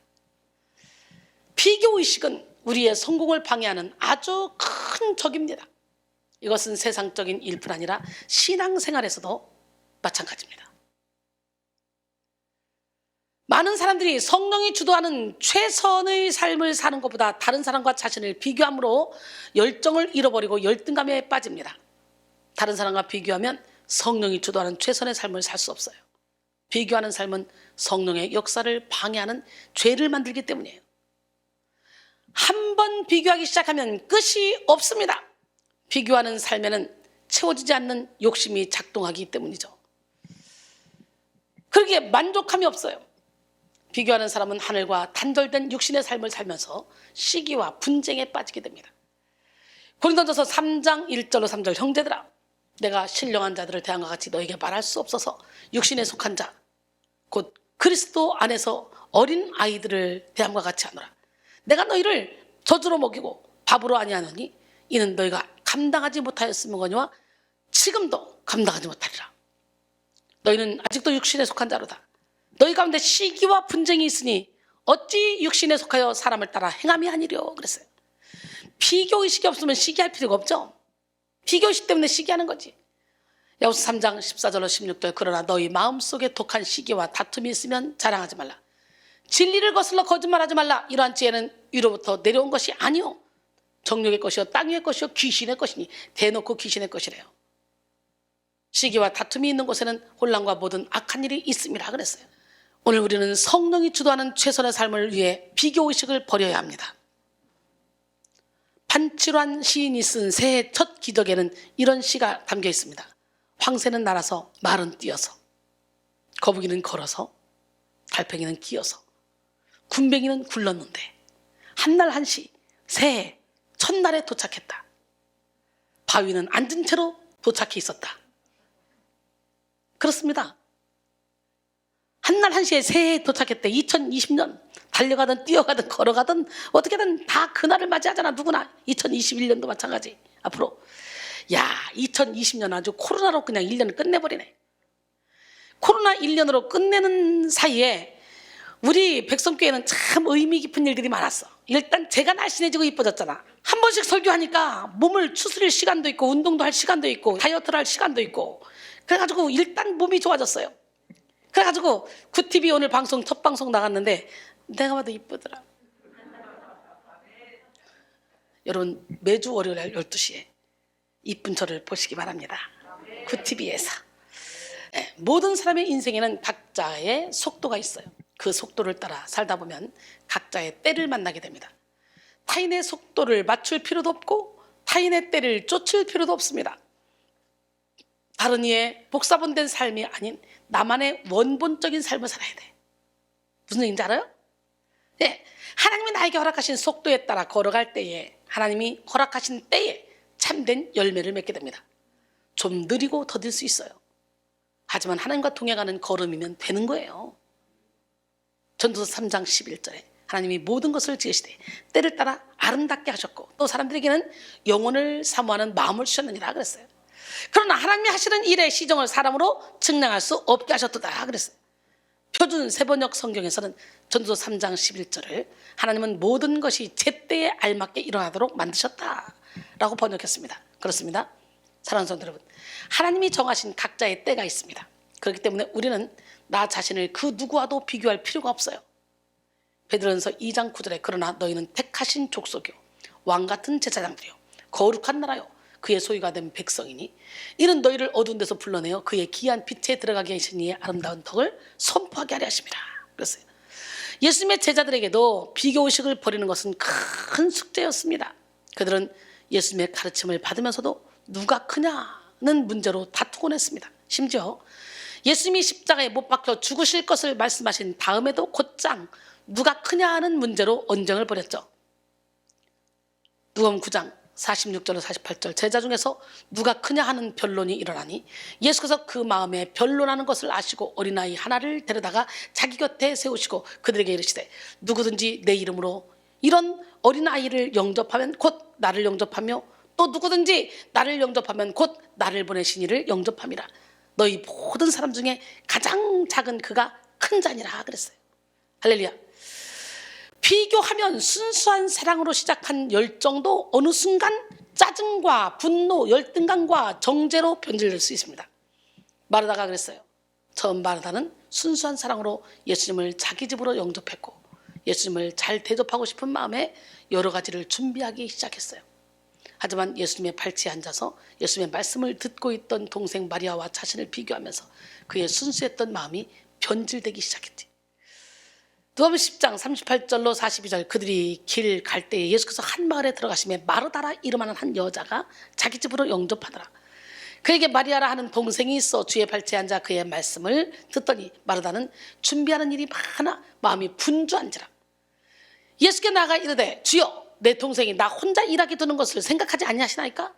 비교의식은 우리의 성공을 방해하는 아주 큰 적입니다. 이것은 세상적인 일뿐 아니라 신앙생활에서도 마찬가지입니다. 많은 사람들이 성령이 주도하는 최선의 삶을 사는 것보다 다른 사람과 자신을 비교함으로 열정을 잃어버리고 열등감에 빠집니다. 다른 사람과 비교하면 성령이 주도하는 최선의 삶을 살 수 없어요. 비교하는 삶은 성령의 역사를 방해하는 죄를 만들기 때문이에요. 한 번 비교하기 시작하면 끝이 없습니다. 비교하는 삶에는 채워지지 않는 욕심이 작동하기 때문이죠. 그러기에 만족함이 없어요. 비교하는 사람은 하늘과 단절된 육신의 삶을 살면서 시기와 분쟁에 빠지게 됩니다. 고린도전서 3장 1절로 3절, 형제들아, 내가 신령한 자들을 대함과 같이 너에게 말할 수 없어서 육신에 속한 자, 곧 그리스도 안에서 어린 아이들을 대함과 같이 하노라. 내가 너희를 젖으로 먹이고 밥으로 아니하노니 이는 너희가 감당하지 못하였음거니와 지금도 감당하지 못하리라. 너희는 아직도 육신에 속한 자로다. 너희 가운데 시기와 분쟁이 있으니 어찌 육신에 속하여 사람을 따라 행함이 아니려 그랬어요. 비교의식이 없으면 시기할 필요가 없죠. 비교의식 때문에 시기하는 거지. 야고보서 3장 14절로 16절, 그러나 너희 마음속에 독한 시기와 다툼이 있으면 자랑하지 말라. 진리를 거슬러 거짓말하지 말라. 이러한 지혜는 위로부터 내려온 것이 아니요 정욕의 것이요 땅 위의 것이요 귀신의 것이니 대놓고 귀신의 것이래요. 시기와 다툼이 있는 곳에는 혼란과 모든 악한 일이 있음이라 그랬어요. 오늘 우리는 성령이 주도하는 최선의 삶을 위해 비교의식을 버려야 합니다. 판치루한 시인이 쓴 새해 첫 기적에는 이런 시가 담겨 있습니다. 황새는 날아서 말은 뛰어서, 거북이는 걸어서, 달팽이는 기어서, 군뱅이는 굴렀는데 한날 한시 새해 첫날에 도착했다. 바위는 앉은 채로 도착해 있었다. 그렇습니다. 한날 한시에 새해에 도착했대. 2020년 달려가든 뛰어가든 걸어가든 어떻게든 다 그날을 맞이하잖아. 누구나. 2021년도 마찬가지. 앞으로 2020년 아주 코로나로 그냥 1년을 끝내버리네. 코로나 1년으로 끝내는 사이에 우리 백성교회는 참 의미 깊은 일들이 많았어. 일단 제가 날씬해지고 이뻐졌잖아. 한 번씩 설교하니까 몸을 추스릴 시간도 있고 운동도 할 시간도 있고 다이어트를 할 시간도 있고, 그래가지고 일단 몸이 좋아졌어요. 그래가지고 구TV 오늘 방송 첫 방송 나갔는데 내가 봐도 이쁘더라. 여러분 매주 월요일 12시에 이쁜 저를 보시기 바랍니다. 구TV에서. 모든 사람의 인생에는 각자의 속도가 있어요. 그 속도를 따라 살다 보면 각자의 때를 만나게 됩니다. 타인의 속도를 맞출 필요도 없고 타인의 때를 쫓을 필요도 없습니다. 다른 이의 복사본된 삶이 아닌 나만의 원본적인 삶을 살아야 돼. 무슨 얘기인지 알아요? 네, 하나님이 나에게 허락하신 속도에 따라 걸어갈 때에 하나님이 허락하신 때에 참된 열매를 맺게 됩니다. 좀 느리고 더딜 수 있어요. 하지만 하나님과 동행하는 걸음이면 되는 거예요. 전도서 3장 11절에 하나님이 모든 것을 지으시되 때를 따라 아름답게 하셨고 또 사람들에게는 영혼을 사모하는 마음을 주셨느니라 그랬어요. 그러나 하나님이 하시는 일의 시정을 사람으로 측량할 수 없게 하셨도다 그랬어요. 표준 세번역 성경에서는 전도서 3장 11절을 하나님은 모든 것이 제때에 알맞게 일어나도록 만드셨다라고 번역했습니다. 그렇습니다. 사랑하는 성도 여러분, 하나님이 정하신 각자의 때가 있습니다. 그렇기 때문에 우리는 나 자신을 그 누구와도 비교할 필요가 없어요. 베드로전서 2장 9절에 그러나 너희는 택하신 족속이요 왕같은 제사장들이요 거룩한 나라요 그의 소유가 된 백성이니 이는 너희를 어두운 데서 불러내어 그의 귀한 빛에 들어가게 하신 이의 아름다운 덕을 선포하게 하려 하심이라. 그랬어요. 예수님의 제자들에게도 비교의식을 버리는 것은 큰 숙제였습니다. 그들은 예수님의 가르침을 받으면서도 누가 크냐는 문제로 다투곤 했습니다. 심지어 예수님이 십자가에 못 박혀 죽으실 것을 말씀하신 다음에도 곧장 누가 크냐 하는 문제로 언쟁을 벌였죠. 누가복음 9장 46절로 48절 제자 중에서 누가 크냐 하는 변론이 일어나니 예수께서 그 마음에 변론하는 것을 아시고 어린아이 하나를 데려다가 자기 곁에 세우시고 그들에게 이르시되 누구든지 내 이름으로 이런 어린아이를 영접하면 곧 나를 영접하며 또 누구든지 나를 영접하면 곧 나를 보내신 이를 영접함이라. 너희 모든 사람 중에 가장 작은 그가 큰 자니라 그랬어요. 할렐루야. 비교하면 순수한 사랑으로 시작한 열정도 어느 순간 짜증과 분노, 열등감과 정죄로 변질될 수 있습니다. 마르다가 그랬어요. 처음 마르다는 순수한 사랑으로 예수님을 자기 집으로 영접했고 예수님을 잘 대접하고 싶은 마음에 여러 가지를 준비하기 시작했어요. 하지만 예수님의 발치에 앉아서 예수님의 말씀을 듣고 있던 동생 마리아와 자신을 비교하면서 그의 순수했던 마음이 변질되기 시작했지. 누가복음 10장 38절로 42절 그들이 길 갈 때에 예수께서 한 마을에 들어가시며 마르다라 이름하는 한 여자가 자기 집으로 영접하더라. 그에게 마리아라 하는 동생이 있어 주의 발치에 앉아 그의 말씀을 듣더니 마르다는 준비하는 일이 많아 마음이 분주한지라. 예수께 나아가 이르되 주여 내 동생이 나 혼자 일하게 두는 것을 생각하지 아니하시나이까?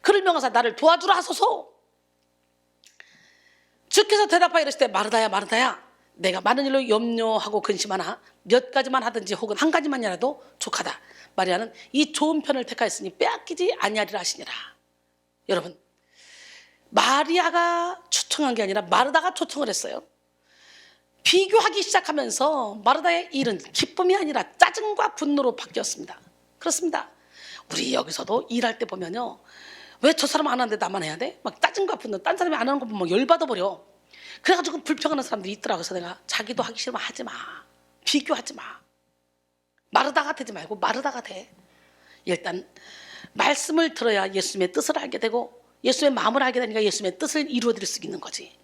그를 명하사 나를 도와주라 하소서. 주께서 대답하여 이르시되 마르다야 마르다야 내가 많은 일로 염려하고 근심하나 몇 가지만 하든지 혹은 한 가지만이라도 족하다. 마리아는 이 좋은 편을 택하였으니 빼앗기지 아니하리라 하시니라. 여러분, 마리아가 초청한 게 아니라 마르다가 초청을 했어요. 비교하기 시작하면서 마르다의 일은 기쁨이 아니라 짜증과 분노로 바뀌었습니다. 그렇습니다. 우리 여기서도 일할 때 보면요, 왜 저 사람 안 하는데 나만 해야 돼? 막 짜증과 분노, 딴 사람이 안 하는 거 보면 열받아 버려. 그래가지고 불평하는 사람들이 있더라고요. 그래서 내가 자기도 하기 싫으면 하지 마. 비교하지 마. 마르다가 되지 말고 마르다가 돼. 일단 말씀을 들어야 예수님의 뜻을 알게 되고 예수님의 마음을 알게 되니까 예수님의 뜻을 이루어드릴 수 있는 거지.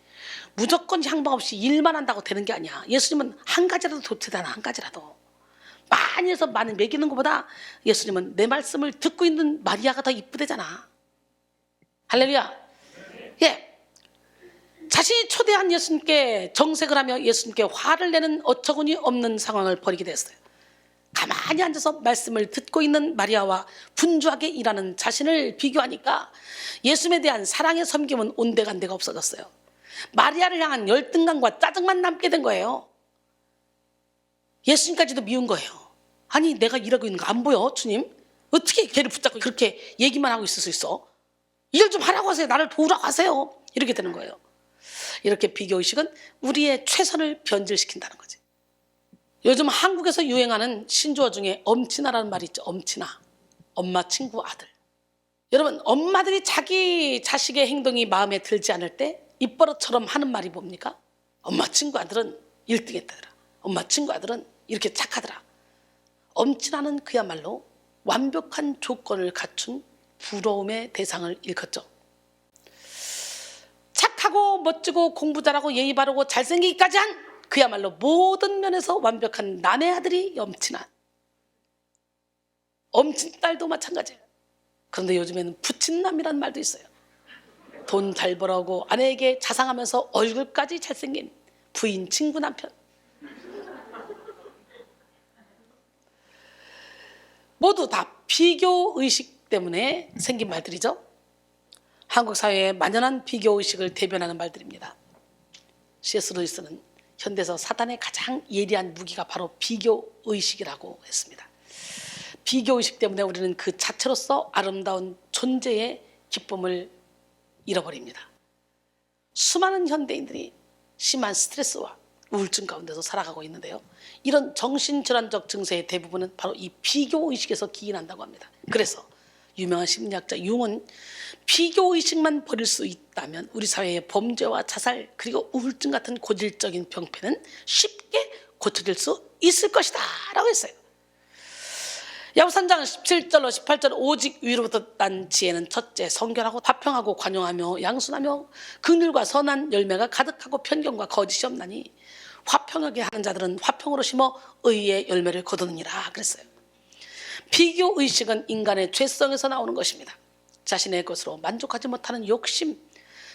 무조건 향방 없이 일만 한다고 되는 게 아니야. 예수님은 한 가지라도 좋대잖아. 한 가지라도. 많이 해서 많이 먹이는 것보다 예수님은 내 말씀을 듣고 있는 마리아가 더 이쁘대잖아. 할렐루야. 예. 자신이 초대한 예수님께 정색을 하며 예수님께 화를 내는 어처구니 없는 상황을 벌이게 됐어요. 가만히 앉아서 말씀을 듣고 있는 마리아와 분주하게 일하는 자신을 비교하니까 예수님에 대한 사랑의 섬김은 온데간데가 없어졌어요. 마리아를 향한 열등감과 짜증만 남게 된 거예요. 예수님까지도 미운 거예요. 아니 내가 일하고 있는 거 안 보여 주님? 어떻게 걔를 붙잡고 그렇게 얘기만 하고 있을 수 있어? 일 좀 하라고 하세요. 나를 도우라고 하세요. 이렇게 되는 거예요. 이렇게 비교의식은 우리의 최선을 변질시킨다는 거지. 요즘 한국에서 유행하는 신조어 중에 엄친아라는 말이 있죠. 엄친아. 엄마, 친구, 아들. 여러분, 엄마들이 자기 자식의 행동이 마음에 들지 않을 때 입버릇처럼 하는 말이 뭡니까? 엄마, 친구, 아들은 1등 했다더라. 엄마, 친구, 아들은 이렇게 착하더라. 엄친아는 그야말로 완벽한 조건을 갖춘 부러움의 대상을 일컫죠. 착하고 멋지고 공부 잘하고 예의 바르고 잘생기기까지 한 그야말로 모든 면에서 완벽한 남의 아들이 엄친아. 엄친딸도 마찬가지예요. 그런데 요즘에는 부친남이라는 말도 있어요. 돈 잘 벌어오고 아내에게 자상하면서 얼굴까지 잘생긴 부인, 친구, 남편. 모두 다 비교의식 때문에 생긴 말들이죠. 한국 사회의 만연한 비교의식을 대변하는 말들입니다. C.S. 루이스는 현대에서 사단의 가장 예리한 무기가 바로 비교의식이라고 했습니다. 비교의식 때문에 우리는 그 자체로서 아름다운 존재의 기쁨을 잃어버립니다. 수많은 현대인들이 심한 스트레스와 우울증 가운데서 살아가고 있는데요. 이런 정신질환적 증세의 대부분은 바로 이 비교의식에서 기인한다고 합니다. 그래서 유명한 심리학자 융은 비교의식만 버릴 수 있다면 우리 사회의 범죄와 자살 그리고 우울증 같은 고질적인 병폐는 쉽게 고쳐질 수 있을 것이다 라고 했어요. 야고보서 3장 17절로 18절 오직 위로부터 난 지혜는 첫째 성결하고 화평하고 관용하며 양순하며 긍휼과 선한 열매가 가득하고 편견과 거짓이 없나니 화평하게 하는 자들은 화평으로 심어 의의 열매를 거두느니라 그랬어요. 비교의식은 인간의 죄성에서 나오는 것입니다. 자신의 것으로 만족하지 못하는 욕심,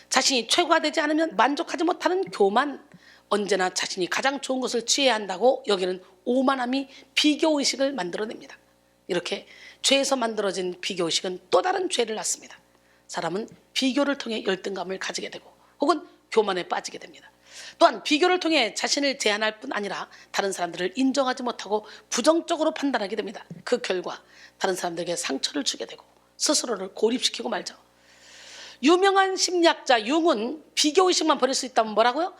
자신이 최고가 되지 않으면 만족하지 못하는 교만, 언제나 자신이 가장 좋은 것을 취해야 한다고 여기는 오만함이 비교의식을 만들어냅니다. 이렇게 죄에서 만들어진 비교의식은 또 다른 죄를 낳습니다. 사람은 비교를 통해 열등감을 가지게 되고 혹은 교만에 빠지게 됩니다. 또한 비교를 통해 자신을 제한할 뿐 아니라 다른 사람들을 인정하지 못하고 부정적으로 판단하게 됩니다. 그 결과 다른 사람들에게 상처를 주게 되고 스스로를 고립시키고 말죠. 유명한 심리학자 융은 비교의식만 버릴 수 있다면 뭐라고요?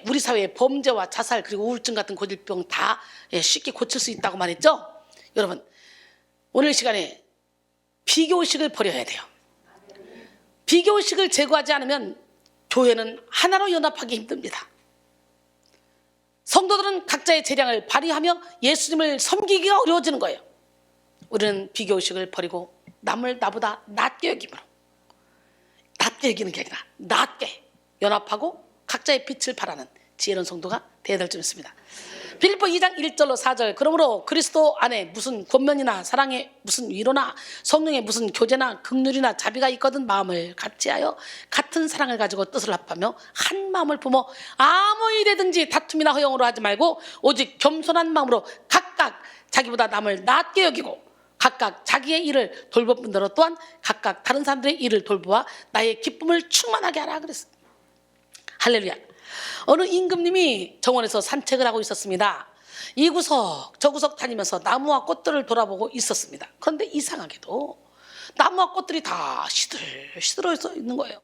우리 사회의 범죄와 자살 그리고 우울증 같은 고질병 다 쉽게 고칠 수 있다고 말했죠. 여러분, 오늘 시간에 비교의식을 버려야 돼요. 비교의식을 제거하지 않으면 교회는 하나로 연합하기 힘듭니다. 성도들은 각자의 재량을 발휘하며 예수님을 섬기기가 어려워지는 거예요. 우리는 비교의식을 버리고 남을 나보다 낮게 여김으로, 낮게 여기는 게 아니라 낮게 연합하고 각자의 빛을 발하는 지혜로운 성도가 되어야 될 줄 믿습니다. 빌립보 2장 1절로 4절 그러므로 그리스도 안에 무슨 권면이나 사랑에 무슨 위로나 성령에 무슨 교제나 긍휼이나 자비가 있거든 마음을 같이하여 같은 사랑을 가지고 뜻을 합하며 한 마음을 품어 아무 일이든지 다툼이나 허용으로 하지 말고 오직 겸손한 마음으로 각각 자기보다 남을 낮게 여기고 각각 자기의 일을 돌볼 뿐더러 또한 각각 다른 사람들의 일을 돌보아 나의 기쁨을 충만하게 하라 그랬어요. 할렐루야. 어느 임금님이 정원에서 산책을 하고 있었습니다. 이 구석 저 구석 다니면서 나무와 꽃들을 돌아보고 있었습니다. 그런데 이상하게도 나무와 꽃들이 다 시들어져 있는 거예요.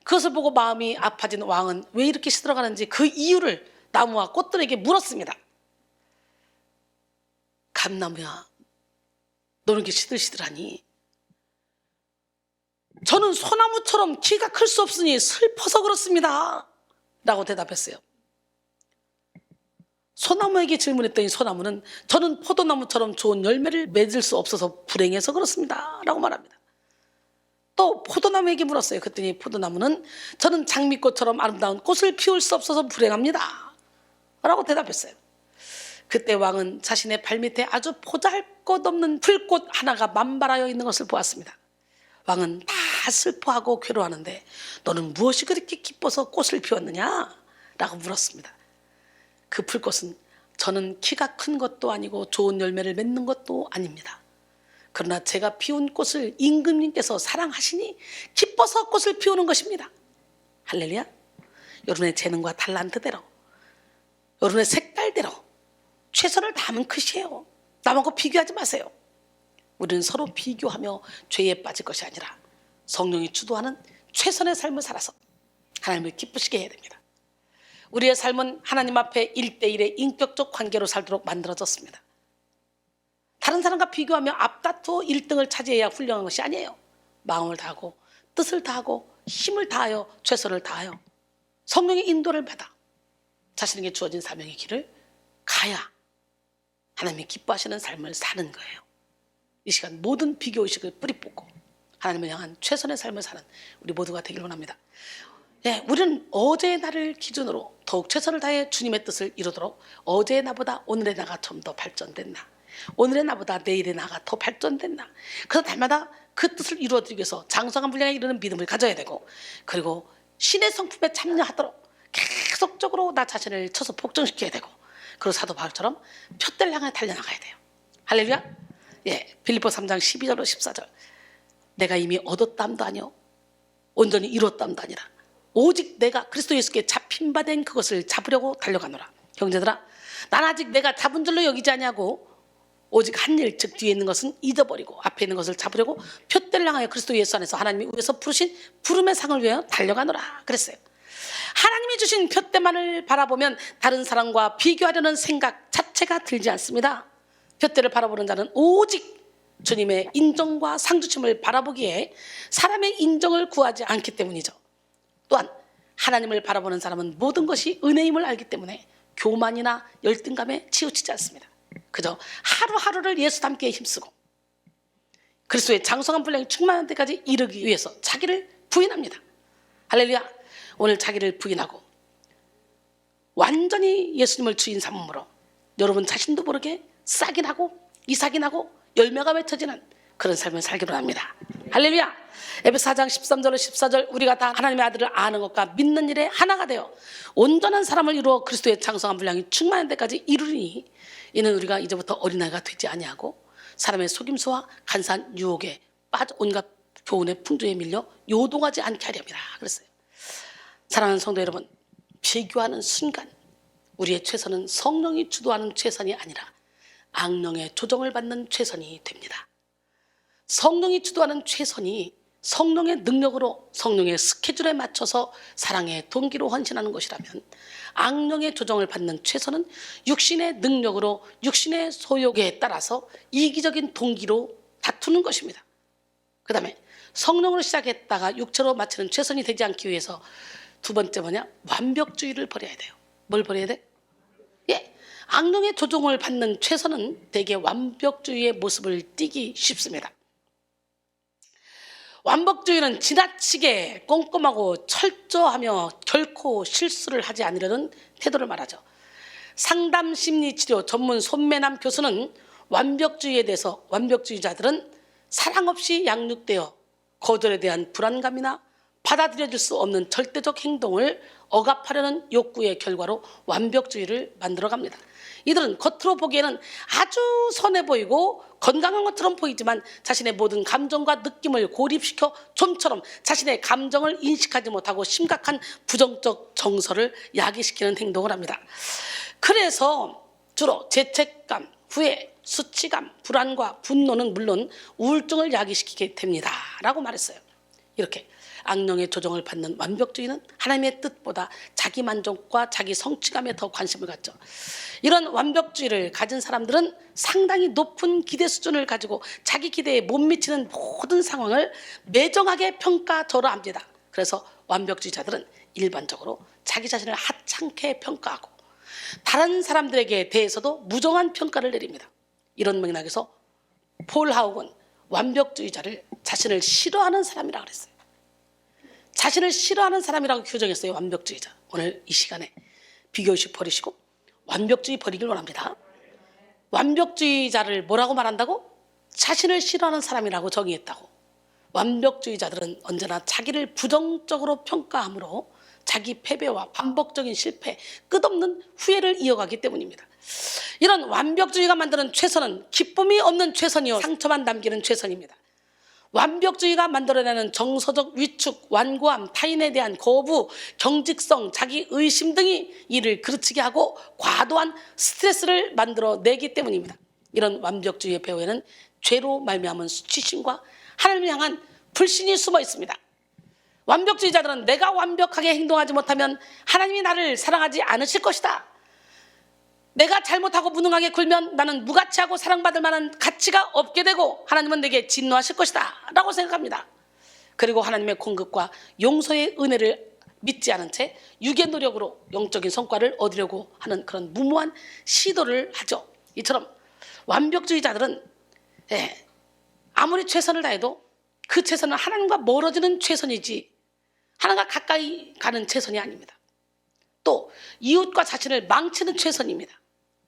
그것을 보고 마음이 아파진 왕은 왜 이렇게 시들어가는지 그 이유를 나무와 꽃들에게 물었습니다. 감나무야, 너는 이렇게 시들시들하니? 저는 소나무처럼 키가 클 수 없으니 슬퍼서 그렇습니다 라고 대답했어요. 소나무에게 질문했더니 소나무는 저는 포도나무처럼 좋은 열매를 맺을 수 없어서 불행해서 그렇습니다 라고 말합니다. 또 포도나무에게 물었어요. 그랬더니 포도나무는 저는 장미꽃처럼 아름다운 꽃을 피울 수 없어서 불행합니다 라고 대답했어요. 그때 왕은 자신의 발밑에 아주 보잘것없는 풀꽃 하나가 만발하여 있는 것을 보았습니다. 왕은 다 슬퍼하고 괴로워하는데 너는 무엇이 그렇게 기뻐서 꽃을 피웠느냐? 라고 물었습니다. 그 풀꽃은 저는 키가 큰 것도 아니고 좋은 열매를 맺는 것도 아닙니다. 그러나 제가 피운 꽃을 임금님께서 사랑하시니 기뻐서 꽃을 피우는 것입니다. 할렐루야. 여러분의 재능과 탤런트대로 여러분의 색깔대로 최선을 다하면 끝이에요. 남하고 비교하지 마세요. 우리는 서로 비교하며 죄에 빠질 것이 아니라 성령이 주도하는 최선의 삶을 살아서 하나님을 기쁘시게 해야 됩니다. 우리의 삶은 하나님 앞에 1대1의 인격적 관계로 살도록 만들어졌습니다. 다른 사람과 비교하며 앞다투어 1등을 차지해야 훌륭한 것이 아니에요. 마음을 다하고 뜻을 다하고 힘을 다하여 최선을 다하여 성령의 인도를 받아 자신에게 주어진 사명의 길을 가야 하나님이 기뻐하시는 삶을 사는 거예요. 이 시간 모든 비교의식을 뿌리 뽑고 하나님을 향한 최선의 삶을 사는 우리 모두가 되길 원합니다. 우리는 어제의 나를 기준으로 더욱 최선을 다해 주님의 뜻을 이루도록 어제의 나보다 오늘의 나가 좀 더 발전된 나, 오늘의 나보다 내일의 나가 더 발전된 나, 그래서 날마다 그 뜻을 이루어드리기 위해서 장성한 분량에 이르는 믿음을 가져야 되고 그리고 신의 성품에 참여하도록 계속적으로 나 자신을 쳐서 복종시켜야 되고 그리고 사도 바울처럼 표대를 향해 달려나가야 돼요. 할렐루야. 빌립보 3장 12절로 14절 내가 이미 얻었담도 아니요 온전히 이뤘담도 아니라 오직 내가 그리스도 예수께 잡힌 바 된 그것을 잡으려고 달려가노라. 형제들아 난 아직 내가 잡은 줄로 여기지 아니하고 오직 한 일 즉 뒤에 있는 것은 잊어버리고 앞에 있는 것을 잡으려고 표대를 향하여 그리스도 예수 안에서 하나님이 위에서 부르신 부름의 상을 위하여 달려가노라 그랬어요. 하나님이 주신 푯대만을 바라보면 다른 사람과 비교하려는 생각 자체가 들지 않습니다. 푯대를 바라보는 자는 오직 주님의 인정과 상주심을 바라보기에 사람의 인정을 구하지 않기 때문이죠. 또한 하나님을 바라보는 사람은 모든 것이 은혜임을 알기 때문에 교만이나 열등감에 치우치지 않습니다. 그저 하루하루를 예수 닮게 힘쓰고 그리스도의 장성한 분량이 충만한 데까지 이르기 위해서 자기를 부인합니다. 할렐루야. 오늘 자기를 부인하고 완전히 예수님을 주인 삼음으로 여러분 자신도 모르게 싹이 나고 이삭이 나고 열매가 맺혀지는 그런 삶을 살기로 합니다. 할렐루야. 에베소 4장 13절로 14절 우리가 다 하나님의 아들을 아는 것과 믿는 일에 하나가 되어 온전한 사람을 이루어 그리스도의 장성한 분량이 충만한 데까지 이루리니 이는 우리가 이제부터 어린아이가 되지 아니하고 사람의 속임수와 간사한 유혹에 빠져 온갖 교훈의 풍조에 밀려 요동하지 않게 하렵니다. 그랬어요. 사랑하는 성도 여러분, 비교하는 순간 우리의 최선은 성령이 주도하는 최선이 아니라 악령의 조정을 받는 최선이 됩니다. 성령이 주도하는 최선이 성령의 능력으로 성령의 스케줄에 맞춰서 사랑의 동기로 헌신하는 것이라면 악령의 조정을 받는 최선은 육신의 능력으로 육신의 소욕에 따라서 이기적인 동기로 다투는 것입니다. 그 다음에 성령으로 시작했다가 육체로 마치는 최선이 되지 않기 위해서 두 번째 뭐냐? 완벽주의를 버려야 돼요. 뭘 버려야 돼? 악령의 조종을 받는 최선은 대개 완벽주의의 모습을 띠기 쉽습니다. 완벽주의는 지나치게 꼼꼼하고 철저하며 결코 실수를 하지 않으려는 태도를 말하죠. 상담심리치료 전문 손매남 교수는 완벽주의에 대해서 완벽주의자들은 사랑 없이 양육되어 거절에 대한 불안감이나 받아들여질 수 없는 절대적 행동을 억압하려는 욕구의 결과로 완벽주의를 만들어갑니다. 이들은 겉으로 보기에는 아주 선해 보이고 건강한 것처럼 보이지만 자신의 모든 감정과 느낌을 고립시켜 좀처럼 자신의 감정을 인식하지 못하고 심각한 부정적 정서를 야기시키는 행동을 합니다. 그래서 주로 죄책감, 후회, 수치감, 불안과 분노는 물론 우울증을 야기시키게 됩니다 라고 말했어요. 이렇게 악령의 조정을 받는 완벽주의는 하나님의 뜻보다 자기 만족과 자기 성취감에 더 관심을 갖죠. 이런 완벽주의를 가진 사람들은 상당히 높은 기대 수준을 가지고 자기 기대에 못 미치는 모든 상황을 매정하게 평가절하합니다. 그래서 완벽주의자들은 일반적으로 자기 자신을 하찮게 평가하고 다른 사람들에게 대해서도 무정한 평가를 내립니다. 이런 맥락에서 폴 하욱은 완벽주의자를 자신을 싫어하는 사람이라고 그랬어요. 자신을 싫어하는 사람이라고 규정했어요. 완벽주의자. 오늘 이 시간에 비교의식 버리시고 완벽주의 버리길 원합니다. 완벽주의자를 뭐라고 말한다고? 자신을 싫어하는 사람이라고 정의했다고. 완벽주의자들은 언제나 자기를 부정적으로 평가하므로 자기 패배와 반복적인 실패, 끝없는 후회를 이어가기 때문입니다. 이런 완벽주의가 만드는 최선은 기쁨이 없는 최선이요 상처만 남기는 최선입니다. 완벽주의가 만들어내는 정서적 위축, 완고함, 타인에 대한 거부, 경직성, 자기 의심 등이 이를 그르치게 하고 과도한 스트레스를 만들어내기 때문입니다. 이런 완벽주의의 배후에는 죄로 말미암은 수치심과 하나님을 향한 불신이 숨어 있습니다. 완벽주의자들은 내가 완벽하게 행동하지 못하면 하나님이 나를 사랑하지 않으실 것이다. 내가 잘못하고 무능하게 굴면 나는 무가치하고 사랑받을 만한 가치가 없게 되고 하나님은 내게 진노하실 것이다 라고 생각합니다. 그리고 하나님의 공급과 용서의 은혜를 믿지 않은 채 육의 노력으로 영적인 성과를 얻으려고 하는 그런 무모한 시도를 하죠. 이처럼 완벽주의자들은 아무리 최선을 다해도 그 최선은 하나님과 멀어지는 최선이지 하나님과 가까이 가는 최선이 아닙니다. 또 이웃과 자신을 망치는 최선입니다.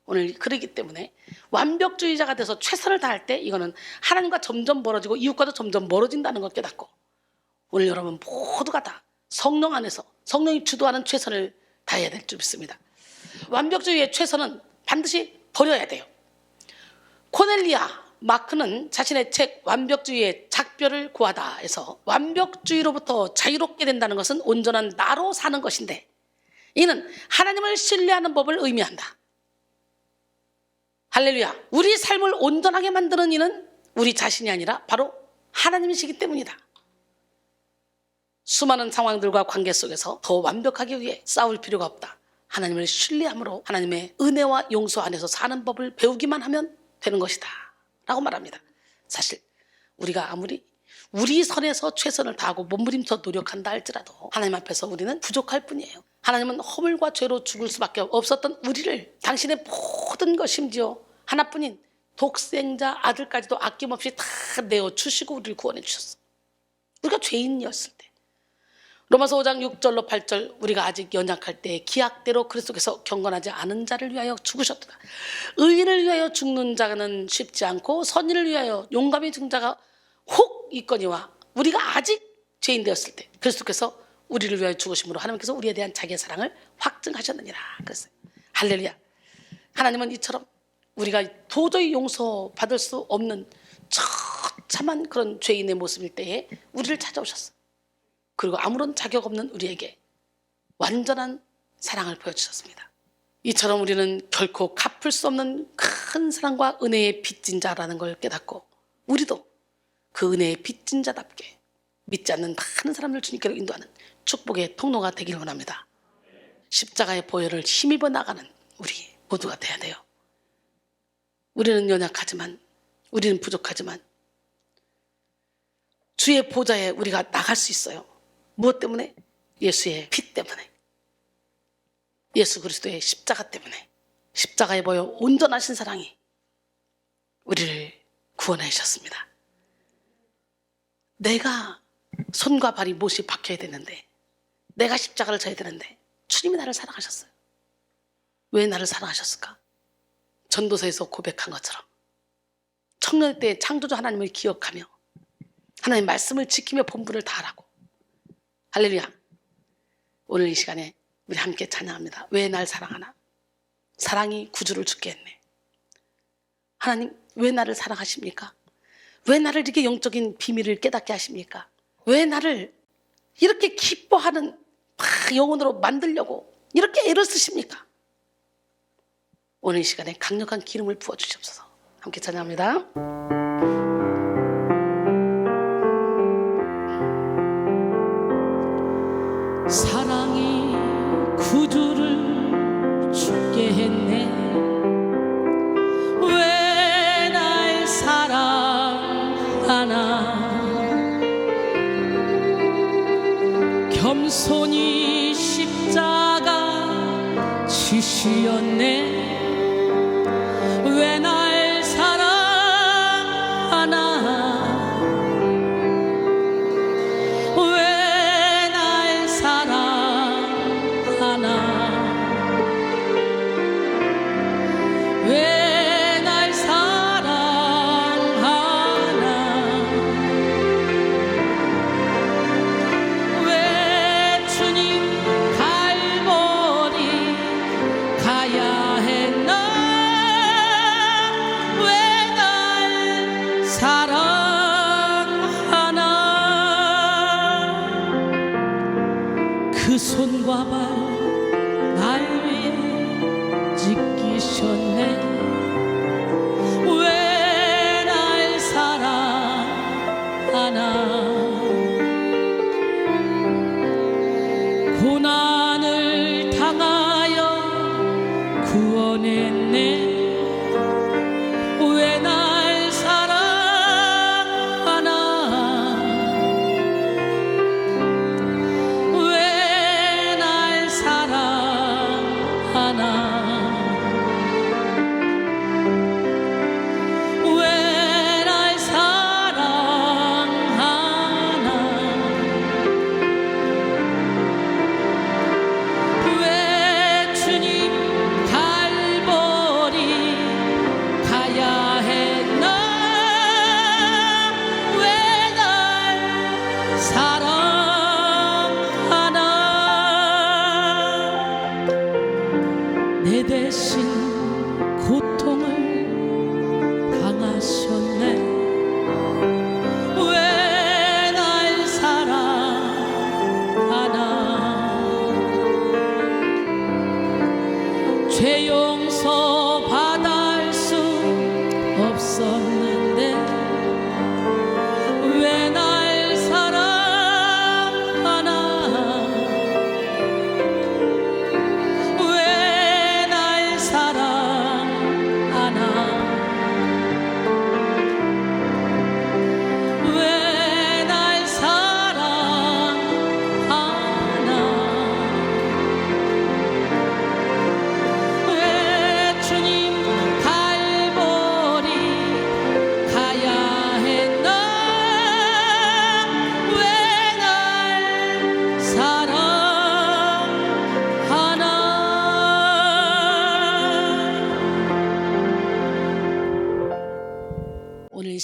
오늘 그러기 때문에 완벽주의자가 돼서 최선을 다할 때 이거는 하나님과 점점 멀어지고 이웃과도 점점 멀어진다는 걸 깨닫고 오늘 여러분 모두가 다 성령 안에서 성령이 주도하는 최선을 다해야 될 줄 믿습니다. 완벽주의의 최선은 반드시 버려야 돼요. 코넬리아 마크는 자신의 책 완벽주의의 작별을 구하다에서 완벽주의로부터 자유롭게 된다는 것은 온전한 나로 사는 것인데 이는 하나님을 신뢰하는 법을 의미한다. 할렐루야. 우리 삶을 온전하게 만드는 이는 우리 자신이 아니라 바로 하나님이시기 때문이다. 수많은 상황들과 관계 속에서 더 완벽하기 위해 싸울 필요가 없다. 하나님을 신뢰함으로 하나님의 은혜와 용서 안에서 사는 법을 배우기만 하면 되는 것이다 라고 말합니다. 사실 우리가 아무리 우리 선에서 최선을 다하고 몸부림쳐 노력한다 할지라도 하나님 앞에서 우리는 부족할 뿐이에요. 하나님은 허물과 죄로 죽을 수밖에 없었던 우리를 당신의 모든 것, 심지어 하나뿐인 독생자 아들까지도 아낌없이 다 내어주시고 우리를 구원해 주셨어. 우리가 죄인이었을 때. 로마서 5장 6절로 8절, 우리가 아직 연약할 때 기약대로 그리스도께서 경건하지 않은 자를 위하여 죽으셨도다. 의인을 위하여 죽는 자는 쉽지 않고 선인을 위하여 용감히 죽는 자가 혹 있거니와, 우리가 아직 죄인 되었을 때 그리스도께서 우리를 위하여 죽으심으로 하나님께서 우리에 대한 자기의 사랑을 확증하셨느니라 그랬어요. 할렐루야. 하나님은 이처럼 우리가 도저히 용서받을 수 없는 처참한 그런 죄인의 모습일 때에 우리를 찾아오셨어요. 그리고 아무런 자격 없는 우리에게 완전한 사랑을 보여주셨습니다. 이처럼 우리는 결코 갚을 수 없는 큰 사랑과 은혜의 빚진 자라는 걸 깨닫고, 우리도 그 은혜의 빚진 자답게 믿지 않는 많은 사람들 주님께로 인도하는 축복의 통로가 되길 원합니다. 십자가의 보혈을 힘입어 나가는 우리 모두가 돼야 돼요. 우리는 연약하지만, 우리는 부족하지만 주의 보좌에 우리가 나갈 수 있어요. 무엇 때문에? 예수의 피 때문에, 예수 그리스도의 십자가 때문에. 십자가에 보여 온전하신 사랑이 우리를 구원해 주셨습니다. 내가 손과 발이 못이 박혀야 되는데, 내가 십자가를 져야 되는데 주님이 나를 사랑하셨어요. 왜 나를 사랑하셨을까? 전도서에서 고백한 것처럼 청년 때 창조주 하나님을 기억하며 하나님 말씀을 지키며 본분을 다하라고. 할렐루야. 오늘 이 시간에 우리 함께 찬양합니다. 왜 날 사랑하나? 사랑이 구주를 죽게 했네. 하나님, 왜 나를 사랑하십니까? 왜 나를 이렇게 영적인 비밀을 깨닫게 하십니까? 왜 나를 이렇게 기뻐하는 영혼으로 만들려고 이렇게 애를 쓰십니까? 오늘 이 시간에 강력한 기름을 부어주시옵소서. 함께 찬양합니다. 사랑이 구주를 죽게 했네. 왜 날 사랑하나? 겸손히 십자가 지시었네. 왜 날 사랑하나? 왜 날 사랑하나? 왜 날 사랑하나? 왜 주님 갈보리 가야 했나? 사랑하나? 그 손과 발 날 위해 지키셨네. 왜 날 사랑하나? 고난을 당하여 구원했네. 왜 날 사랑하나? 왜 날 사랑하나? 왜 날 사랑하나? 왜 주님 갈보리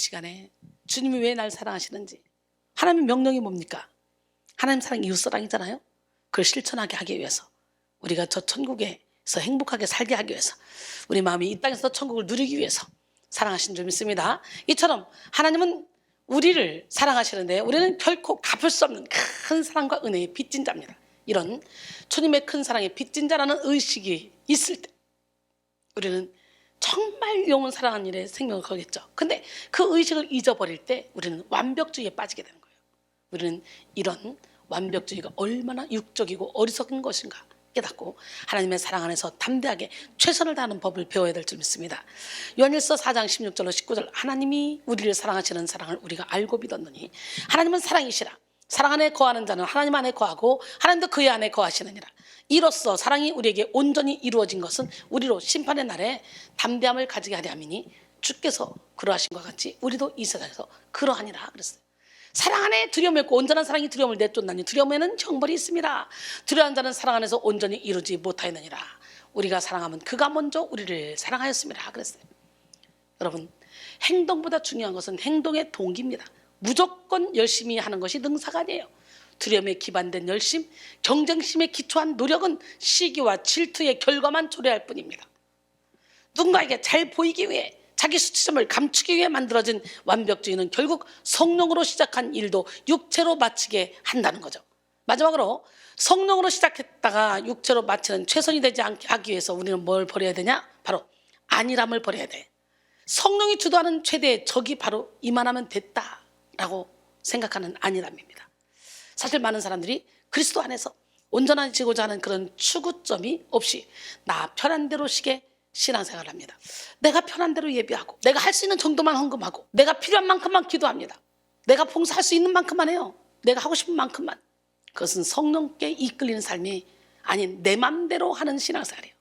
시간에 주님이 왜 날 사랑하시는지, 하나님의 명령이 뭡니까? 하나님 사랑, 이웃 사랑이잖아요. 그걸 실천하게 하기 위해서, 우리가 저 천국에서 행복하게 살게 하기 위해서, 우리 마음이 이 땅에서 천국을 누리기 위해서 사랑하신 줄 믿습니다. 이처럼 하나님은 우리를 사랑하시는데 우리는 결코 갚을 수 없는 큰 사랑과 은혜의 빚진 자입니다. 이런 주님의 큰 사랑의 빚진 자라는 의식이 있을 때 우리는 정말 영원 사랑하는 일에 생명을 걸겠죠. 근데 그 의식을 잊어버릴 때 우리는 완벽주의에 빠지게 되는 거예요. 우리는 이런 완벽주의가 얼마나 육적이고 어리석은 것인가 깨닫고 하나님의 사랑 안에서 담대하게 최선을 다하는 법을 배워야 될 줄 믿습니다. 요한일서 4장 16절로 19절, 하나님이 우리를 사랑하시는 사랑을 우리가 알고 믿었느니 하나님은 사랑이시라. 사랑 안에 거하는 자는 하나님 안에 거하고 하나님도 그의 안에 거하시느니라. 이로써 사랑이 우리에게 온전히 이루어진 것은 우리로 심판의 날에 담대함을 가지게 하려 함이니 주께서 그러하신 것 같이 우리도 이 세상에서 그러하니라 그랬어요. 사랑 안에 두려움이 없고 온전한 사랑이 두려움을 내쫓나니 두려움에는 형벌이 있습니다. 두려워하는 자는 사랑 안에서 온전히 이루지 못하였느니라. 우리가 사랑하면 그가 먼저 우리를 사랑하였습니다 그랬어요. 여러분, 행동보다 중요한 것은 행동의 동기입니다. 무조건 열심히 하는 것이 능사가 아니에요. 두려움에 기반된 열심, 경쟁심에 기초한 노력은 시기와 질투의 결과만 초래할 뿐입니다. 누군가에게 잘 보이기 위해, 자기 수치심을 감추기 위해 만들어진 완벽주의는 결국 성령으로 시작한 일도 육체로 마치게 한다는 거죠. 마지막으로, 성령으로 시작했다가 육체로 마치는 최선이 되지 않게 하기 위해서 우리는 뭘 버려야 되냐? 바로 안일함을 버려야 돼. 성령이 주도하는 최대의 적이 바로 이만하면 됐다라고 생각하는 안일함입니다. 사실 많은 사람들이 그리스도 안에서 온전해지고자 하는 그런 추구점이 없이 나 편한 대로 식의 신앙생활을 합니다. 내가 편한 대로 예배하고, 내가 할 수 있는 정도만 헌금하고, 내가 필요한 만큼만 기도합니다. 내가 봉사할 수 있는 만큼만 해요. 내가 하고 싶은 만큼만. 그것은 성령께 이끌리는 삶이 아닌 내 맘대로 하는 신앙생활이에요.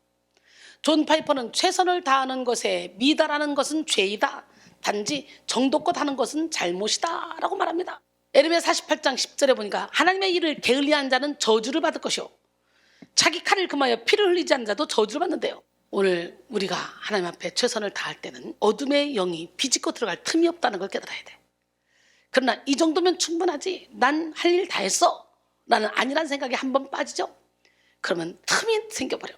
존 파이퍼는 최선을 다하는 것에 미달하는 것은 죄이다. 단지 정도껏 하는 것은 잘못이다 라고 말합니다. 에레미야 48장 10절에 보니까 하나님의 일을 게을리한 자는 저주를 받을 것이요, 자기 칼을 금하여 피를 흘리지 않는 자도 저주를 받는데요. 오늘 우리가 하나님 앞에 최선을 다할 때는 어둠의 영이 비집고 들어갈 틈이 없다는 걸 깨달아야 돼. 그러나 이 정도면 충분하지, 난 할 일 다 했어 라는 아니란 생각에 한번 빠지죠. 그러면 틈이 생겨버려.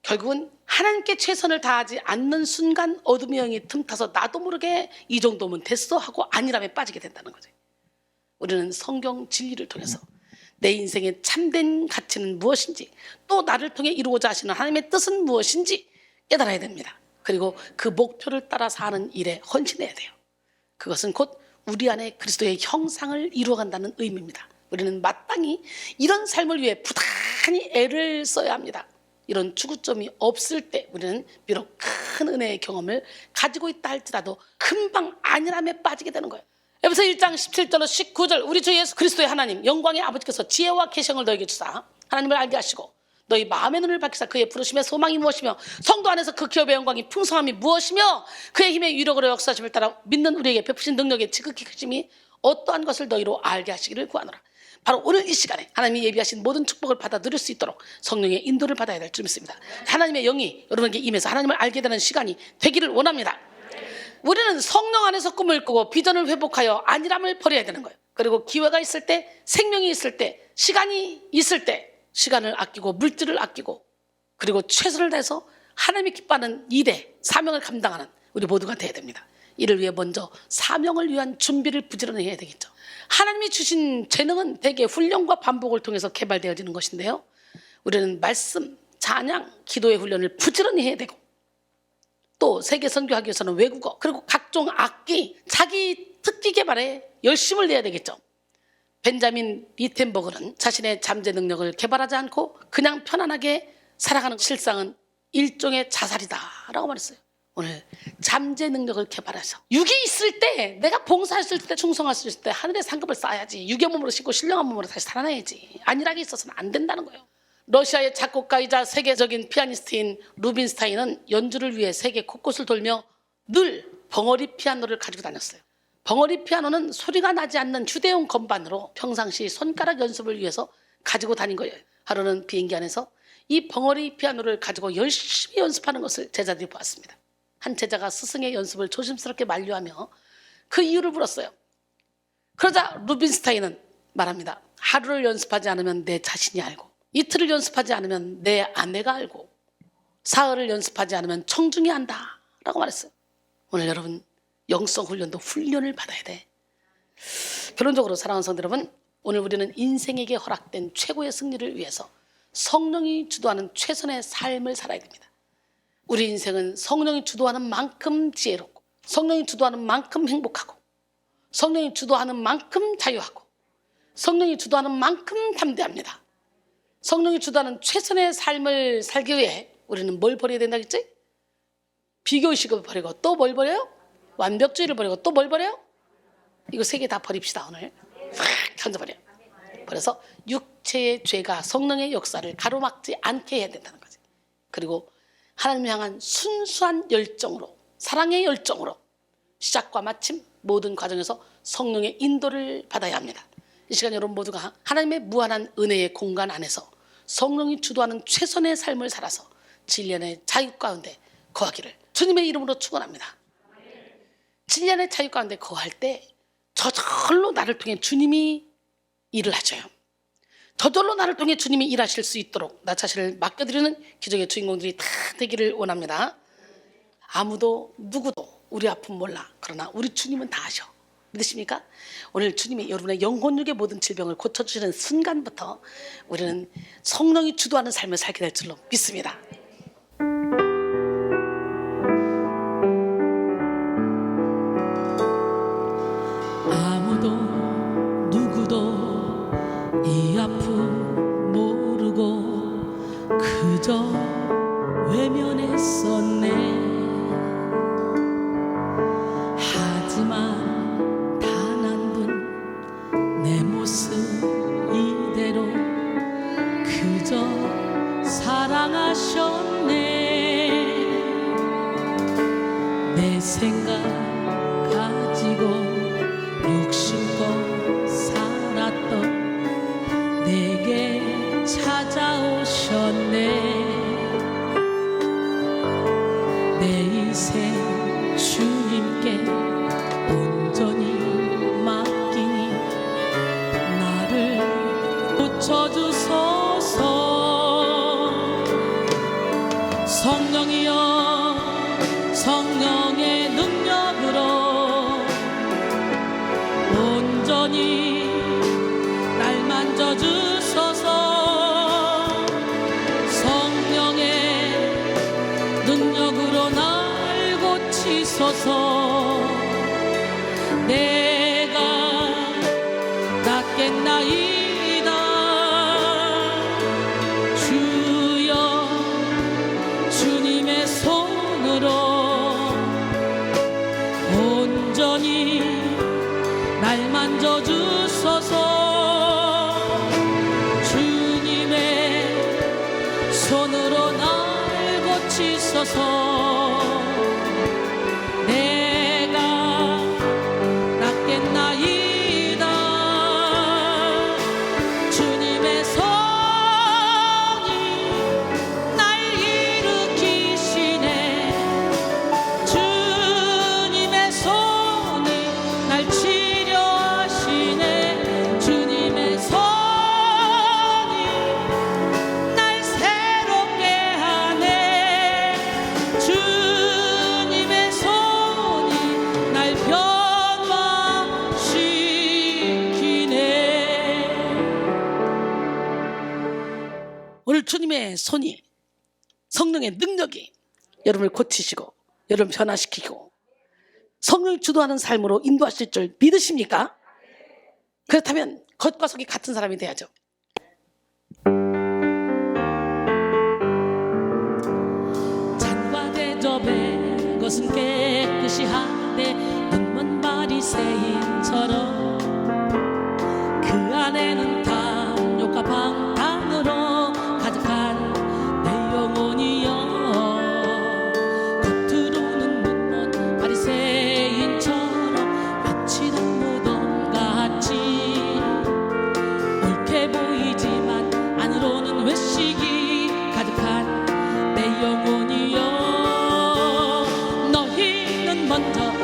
결국은 하나님께 최선을 다하지 않는 순간 어둠의 영이 틈타서 나도 모르게 이 정도면 됐어 하고 안일함에 빠지게 된다는 거죠. 우리는 성경 진리를 통해서 내 인생의 참된 가치는 무엇인지, 또 나를 통해 이루고자 하시는 하나님의 뜻은 무엇인지 깨달아야 됩니다. 그리고 그 목표를 따라 사는 일에 헌신해야 돼요. 그것은 곧 우리 안에 그리스도의 형상을 이루어간다는 의미입니다. 우리는 마땅히 이런 삶을 위해 부단히 애를 써야 합니다. 이런 추구점이 없을 때 우리는 비록 큰 은혜의 경험을 가지고 있다 할지라도 금방 안일함에 빠지게 되는 거예요. 에베소 1장 17절로 19절, 우리 주 예수 그리스도의 하나님 영광의 아버지께서 지혜와 계시를 너에게 주사 하나님을 알게 하시고 너희 마음의 눈을 밝히사 그의 부르심의 소망이 무엇이며 성도 안에서 그 기업의 영광이 풍성함이 무엇이며 그의 힘의 위력으로 역사하심을 따라 믿는 우리에게 베푸신 능력의 지극히 크심이 어떠한 것을 너희로 알게 하시기를 구하노라. 바로 오늘 이 시간에 하나님이 예비하신 모든 축복을 받아 누릴 수 있도록 성령의 인도를 받아야 될 줄 믿습니다. 하나님의 영이 여러분에게 임해서 하나님을 알게 되는 시간이 되기를 원합니다. 우리는 성령 안에서 꿈을 꾸고 비전을 회복하여 안일함을 버려야 되는 거예요. 그리고 기회가 있을 때, 생명이 있을 때, 시간이 있을 때 시간을 아끼고 물질을 아끼고, 그리고 최선을 다해서 하나님이 기뻐하는 일에 사명을 감당하는 우리 모두가 되어야 됩니다. 이를 위해 먼저 사명을 위한 준비를 부지런히 해야 되겠죠. 하나님이 주신 재능은 대개 훈련과 반복을 통해서 개발되어지는 것인데요, 우리는 말씀, 찬양, 기도의 훈련을 부지런히 해야 되고, 또 세계 선교하기 위해서는 외국어, 그리고 각종 악기, 자기 특기 개발에 열심을 내야 되겠죠. 벤자민 리텐버그는 자신의 잠재 능력을 개발하지 않고 그냥 편안하게 살아가는 실상은 일종의 자살이다라고 말했어요. 오늘 잠재 능력을 개발해서 육이 있을 때, 내가 봉사했을 때, 충성할 수 있을 때 하늘의 상급을 쌓아야지. 육의 몸으로 싣고 신령한 몸으로 다시 살아나야지. 안일하게 있어서는 안 된다는 거예요. 러시아의 작곡가이자 세계적인 피아니스트인 루빈스타인은 연주를 위해 세계 곳곳을 돌며 늘 벙어리 피아노를 가지고 다녔어요. 벙어리 피아노는 소리가 나지 않는 휴대용 건반으로 평상시 손가락 연습을 위해서 가지고 다닌 거예요. 하루는 비행기 안에서 이 벙어리 피아노를 가지고 열심히 연습하는 것을 제자들이 보았습니다. 한 제자가 스승의 연습을 조심스럽게 만류하며 그 이유를 물었어요. 그러자 루빈스타인은 말합니다. 하루를 연습하지 않으면 내 자신이 알고, 이틀을 연습하지 않으면 내 아내가 알고, 사흘을 연습하지 않으면 청중이 안다 라고 말했어요. 오늘 여러분 영성 훈련도 훈련을 받아야 돼. 결론적으로 사랑하는 성도 여러분, 오늘 우리는 인생에게 허락된 최고의 승리를 위해서 성령이 주도하는 최선의 삶을 살아야 됩니다. 우리 인생은 성령이 주도하는 만큼 지혜롭고, 성령이 주도하는 만큼 행복하고, 성령이 주도하는 만큼 자유하고, 성령이 주도하는 만큼 담대합니다. 성령이 주도하는 최선의 삶을 살기 위해 우리는 뭘 버려야 된다겠지? 비교의식을 버리고 또 뭘 버려요? 완벽주의를 버리고 또 뭘 버려요? 이거 세 개 다 버립시다. 오늘 확 던져버려요. 그래서 육체의 죄가 성령의 역사를 가로막지 않게 해야 된다는 거지. 그리고 하나님을 향한 순수한 열정으로, 사랑의 열정으로 시작과 마침 모든 과정에서 성령의 인도를 받아야 합니다. 이 시간 여러분 모두가 하나님의 무한한 은혜의 공간 안에서 성령이 주도하는 최선의 삶을 살아서 진리 안의 자유 가운데 거하기를 주님의 이름으로 축원합니다. 진리 안의 자유 가운데 거할 때 저절로 나를 통해 주님이 일을 하셔요. 저절로 나를 통해 주님이 일하실 수 있도록 나 자신을 맡겨드리는 기적의 주인공들이 다 되기를 원합니다. 아무도 누구도 우리 아픔 몰라. 그러나 우리 주님은 다 아셔. 믿으십니까? 오늘 주님이 여러분의 영혼육의 모든 질병을 고쳐주시는 순간부터 우리는 성령이 주도하는 삶을 살게 될 줄로 믿습니다. 아무도 누구도 이 아픔 모르고 그저 외면했었네. 하지만 단 한 분 내 모습 이대로 그저 사랑하셨네. 내 생각 가지고 욕심껏 살았던 내게 찾아오셨네. 내 인생 주님께 온전히 맡기니 나를 고쳐주소서. 성령이여 성령의 능력으로 온전히 날 만져주소서. 성령의 능력으로 날 고치소서. 내가 낫겠나이다. 주여 주님의 손으로 온전히 날 만져주소서. 주님의 손으로 날 고치소서. 내가 낫겠나이다. 주님의 손이 날 일으키시네. 주님의 손이 날 치료하시네. 주님의 손이 날 새롭게 하네. 주님의 손이 날 변화시키네. 오늘 주님의 손이, 성령의 능력이 여러분을 고치시고 여러분을 변화시키고 성령이 주도하는 삶으로 인도하실 줄 믿으십니까? 그렇다면 겉과 속이 같은 사람이 돼야죠. 잔과 대접에 것은 깨끗이 하되 눈먼 바리새인처럼 그 안에는 탐욕과 방탕으로 가득한 내 영혼이여. 겉으로는 눈먼 바리새인처럼 거칠한 무덤 같이 옳게 보이지만 안으로는 외식이 가득한 내 영혼이여. 너희는 먼저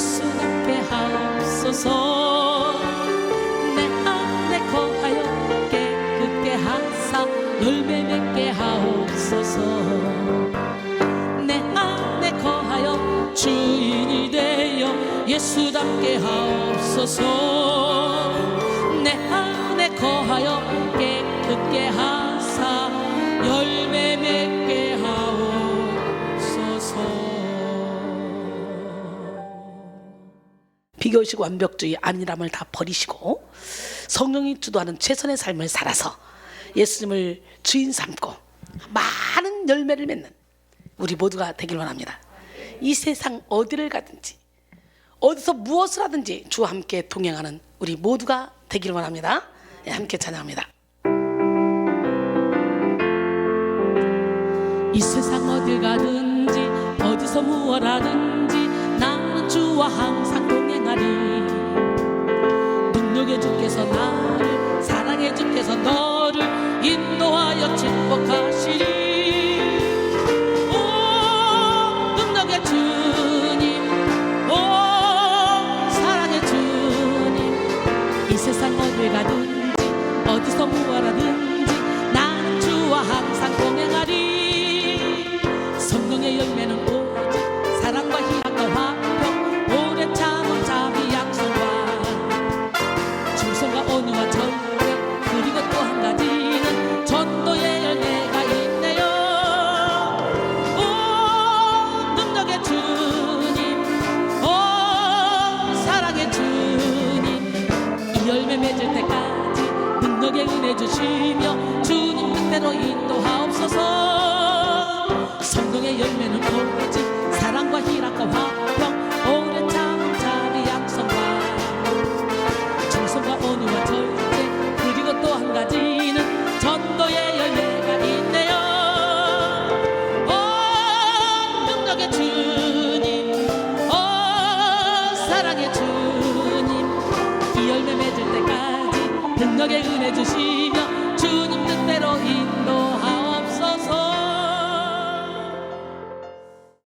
예수답게 하옵소서. 내 안에 거하여 깨끗게 하사 열매 맺게 하옵소서. 내 안에 거하여 주인이 되어 예수답게 하옵소서. 내 안에 거하여 깨끗게 하사 열매 맺게 하옵소서. 비교의식 완벽주의 안일함을 다 버리시고 성령이 주도하는 최선의 삶을 살아서 예수님을 주인 삼고 많은 열매를 맺는 우리 모두가 되길 원합니다. 이 세상 어디를 가든지 어디서 무엇을 하든지 주와 함께 동행하는 우리 모두가 되길 원합니다. 함께 찬양합니다. 이 세상 어딜 가든지 어디서 무엇 하든지 나는 주와 항상 동행하리. 능력의 주께서 나를 사랑의 주께서 너를 인도하여 축복하시리. 오 능력의 주님, 오 사랑의 주님. 이 세상 어딜 가든지 어디서 무엇 하든지 나는 주와 항상 동행하리. 성령의 열매는 오직 사랑과 희락과 화평 오래 참은 자비 양선과 충성과 온유와 절제 그리고 또 한 가지는 전도의 열매가 있네요. 오 능력의 주님, 오 사랑의 주님. 이 열매 맺을 때까지 능력의 은혜 주시며 주님 뜻대로 인도하옵소서. 성령의 열매는 오직 사랑과 희락과 화평 오래 참은 자비 양선과 충성과 온유와 절제 그리고 또 한 가지는 전도의 열매가 있네요. 오 능력의 주님, 오 사랑의 주님. 이 열매 맺을 때까지 능력의 은혜 주시며 주님 뜻대로 인도하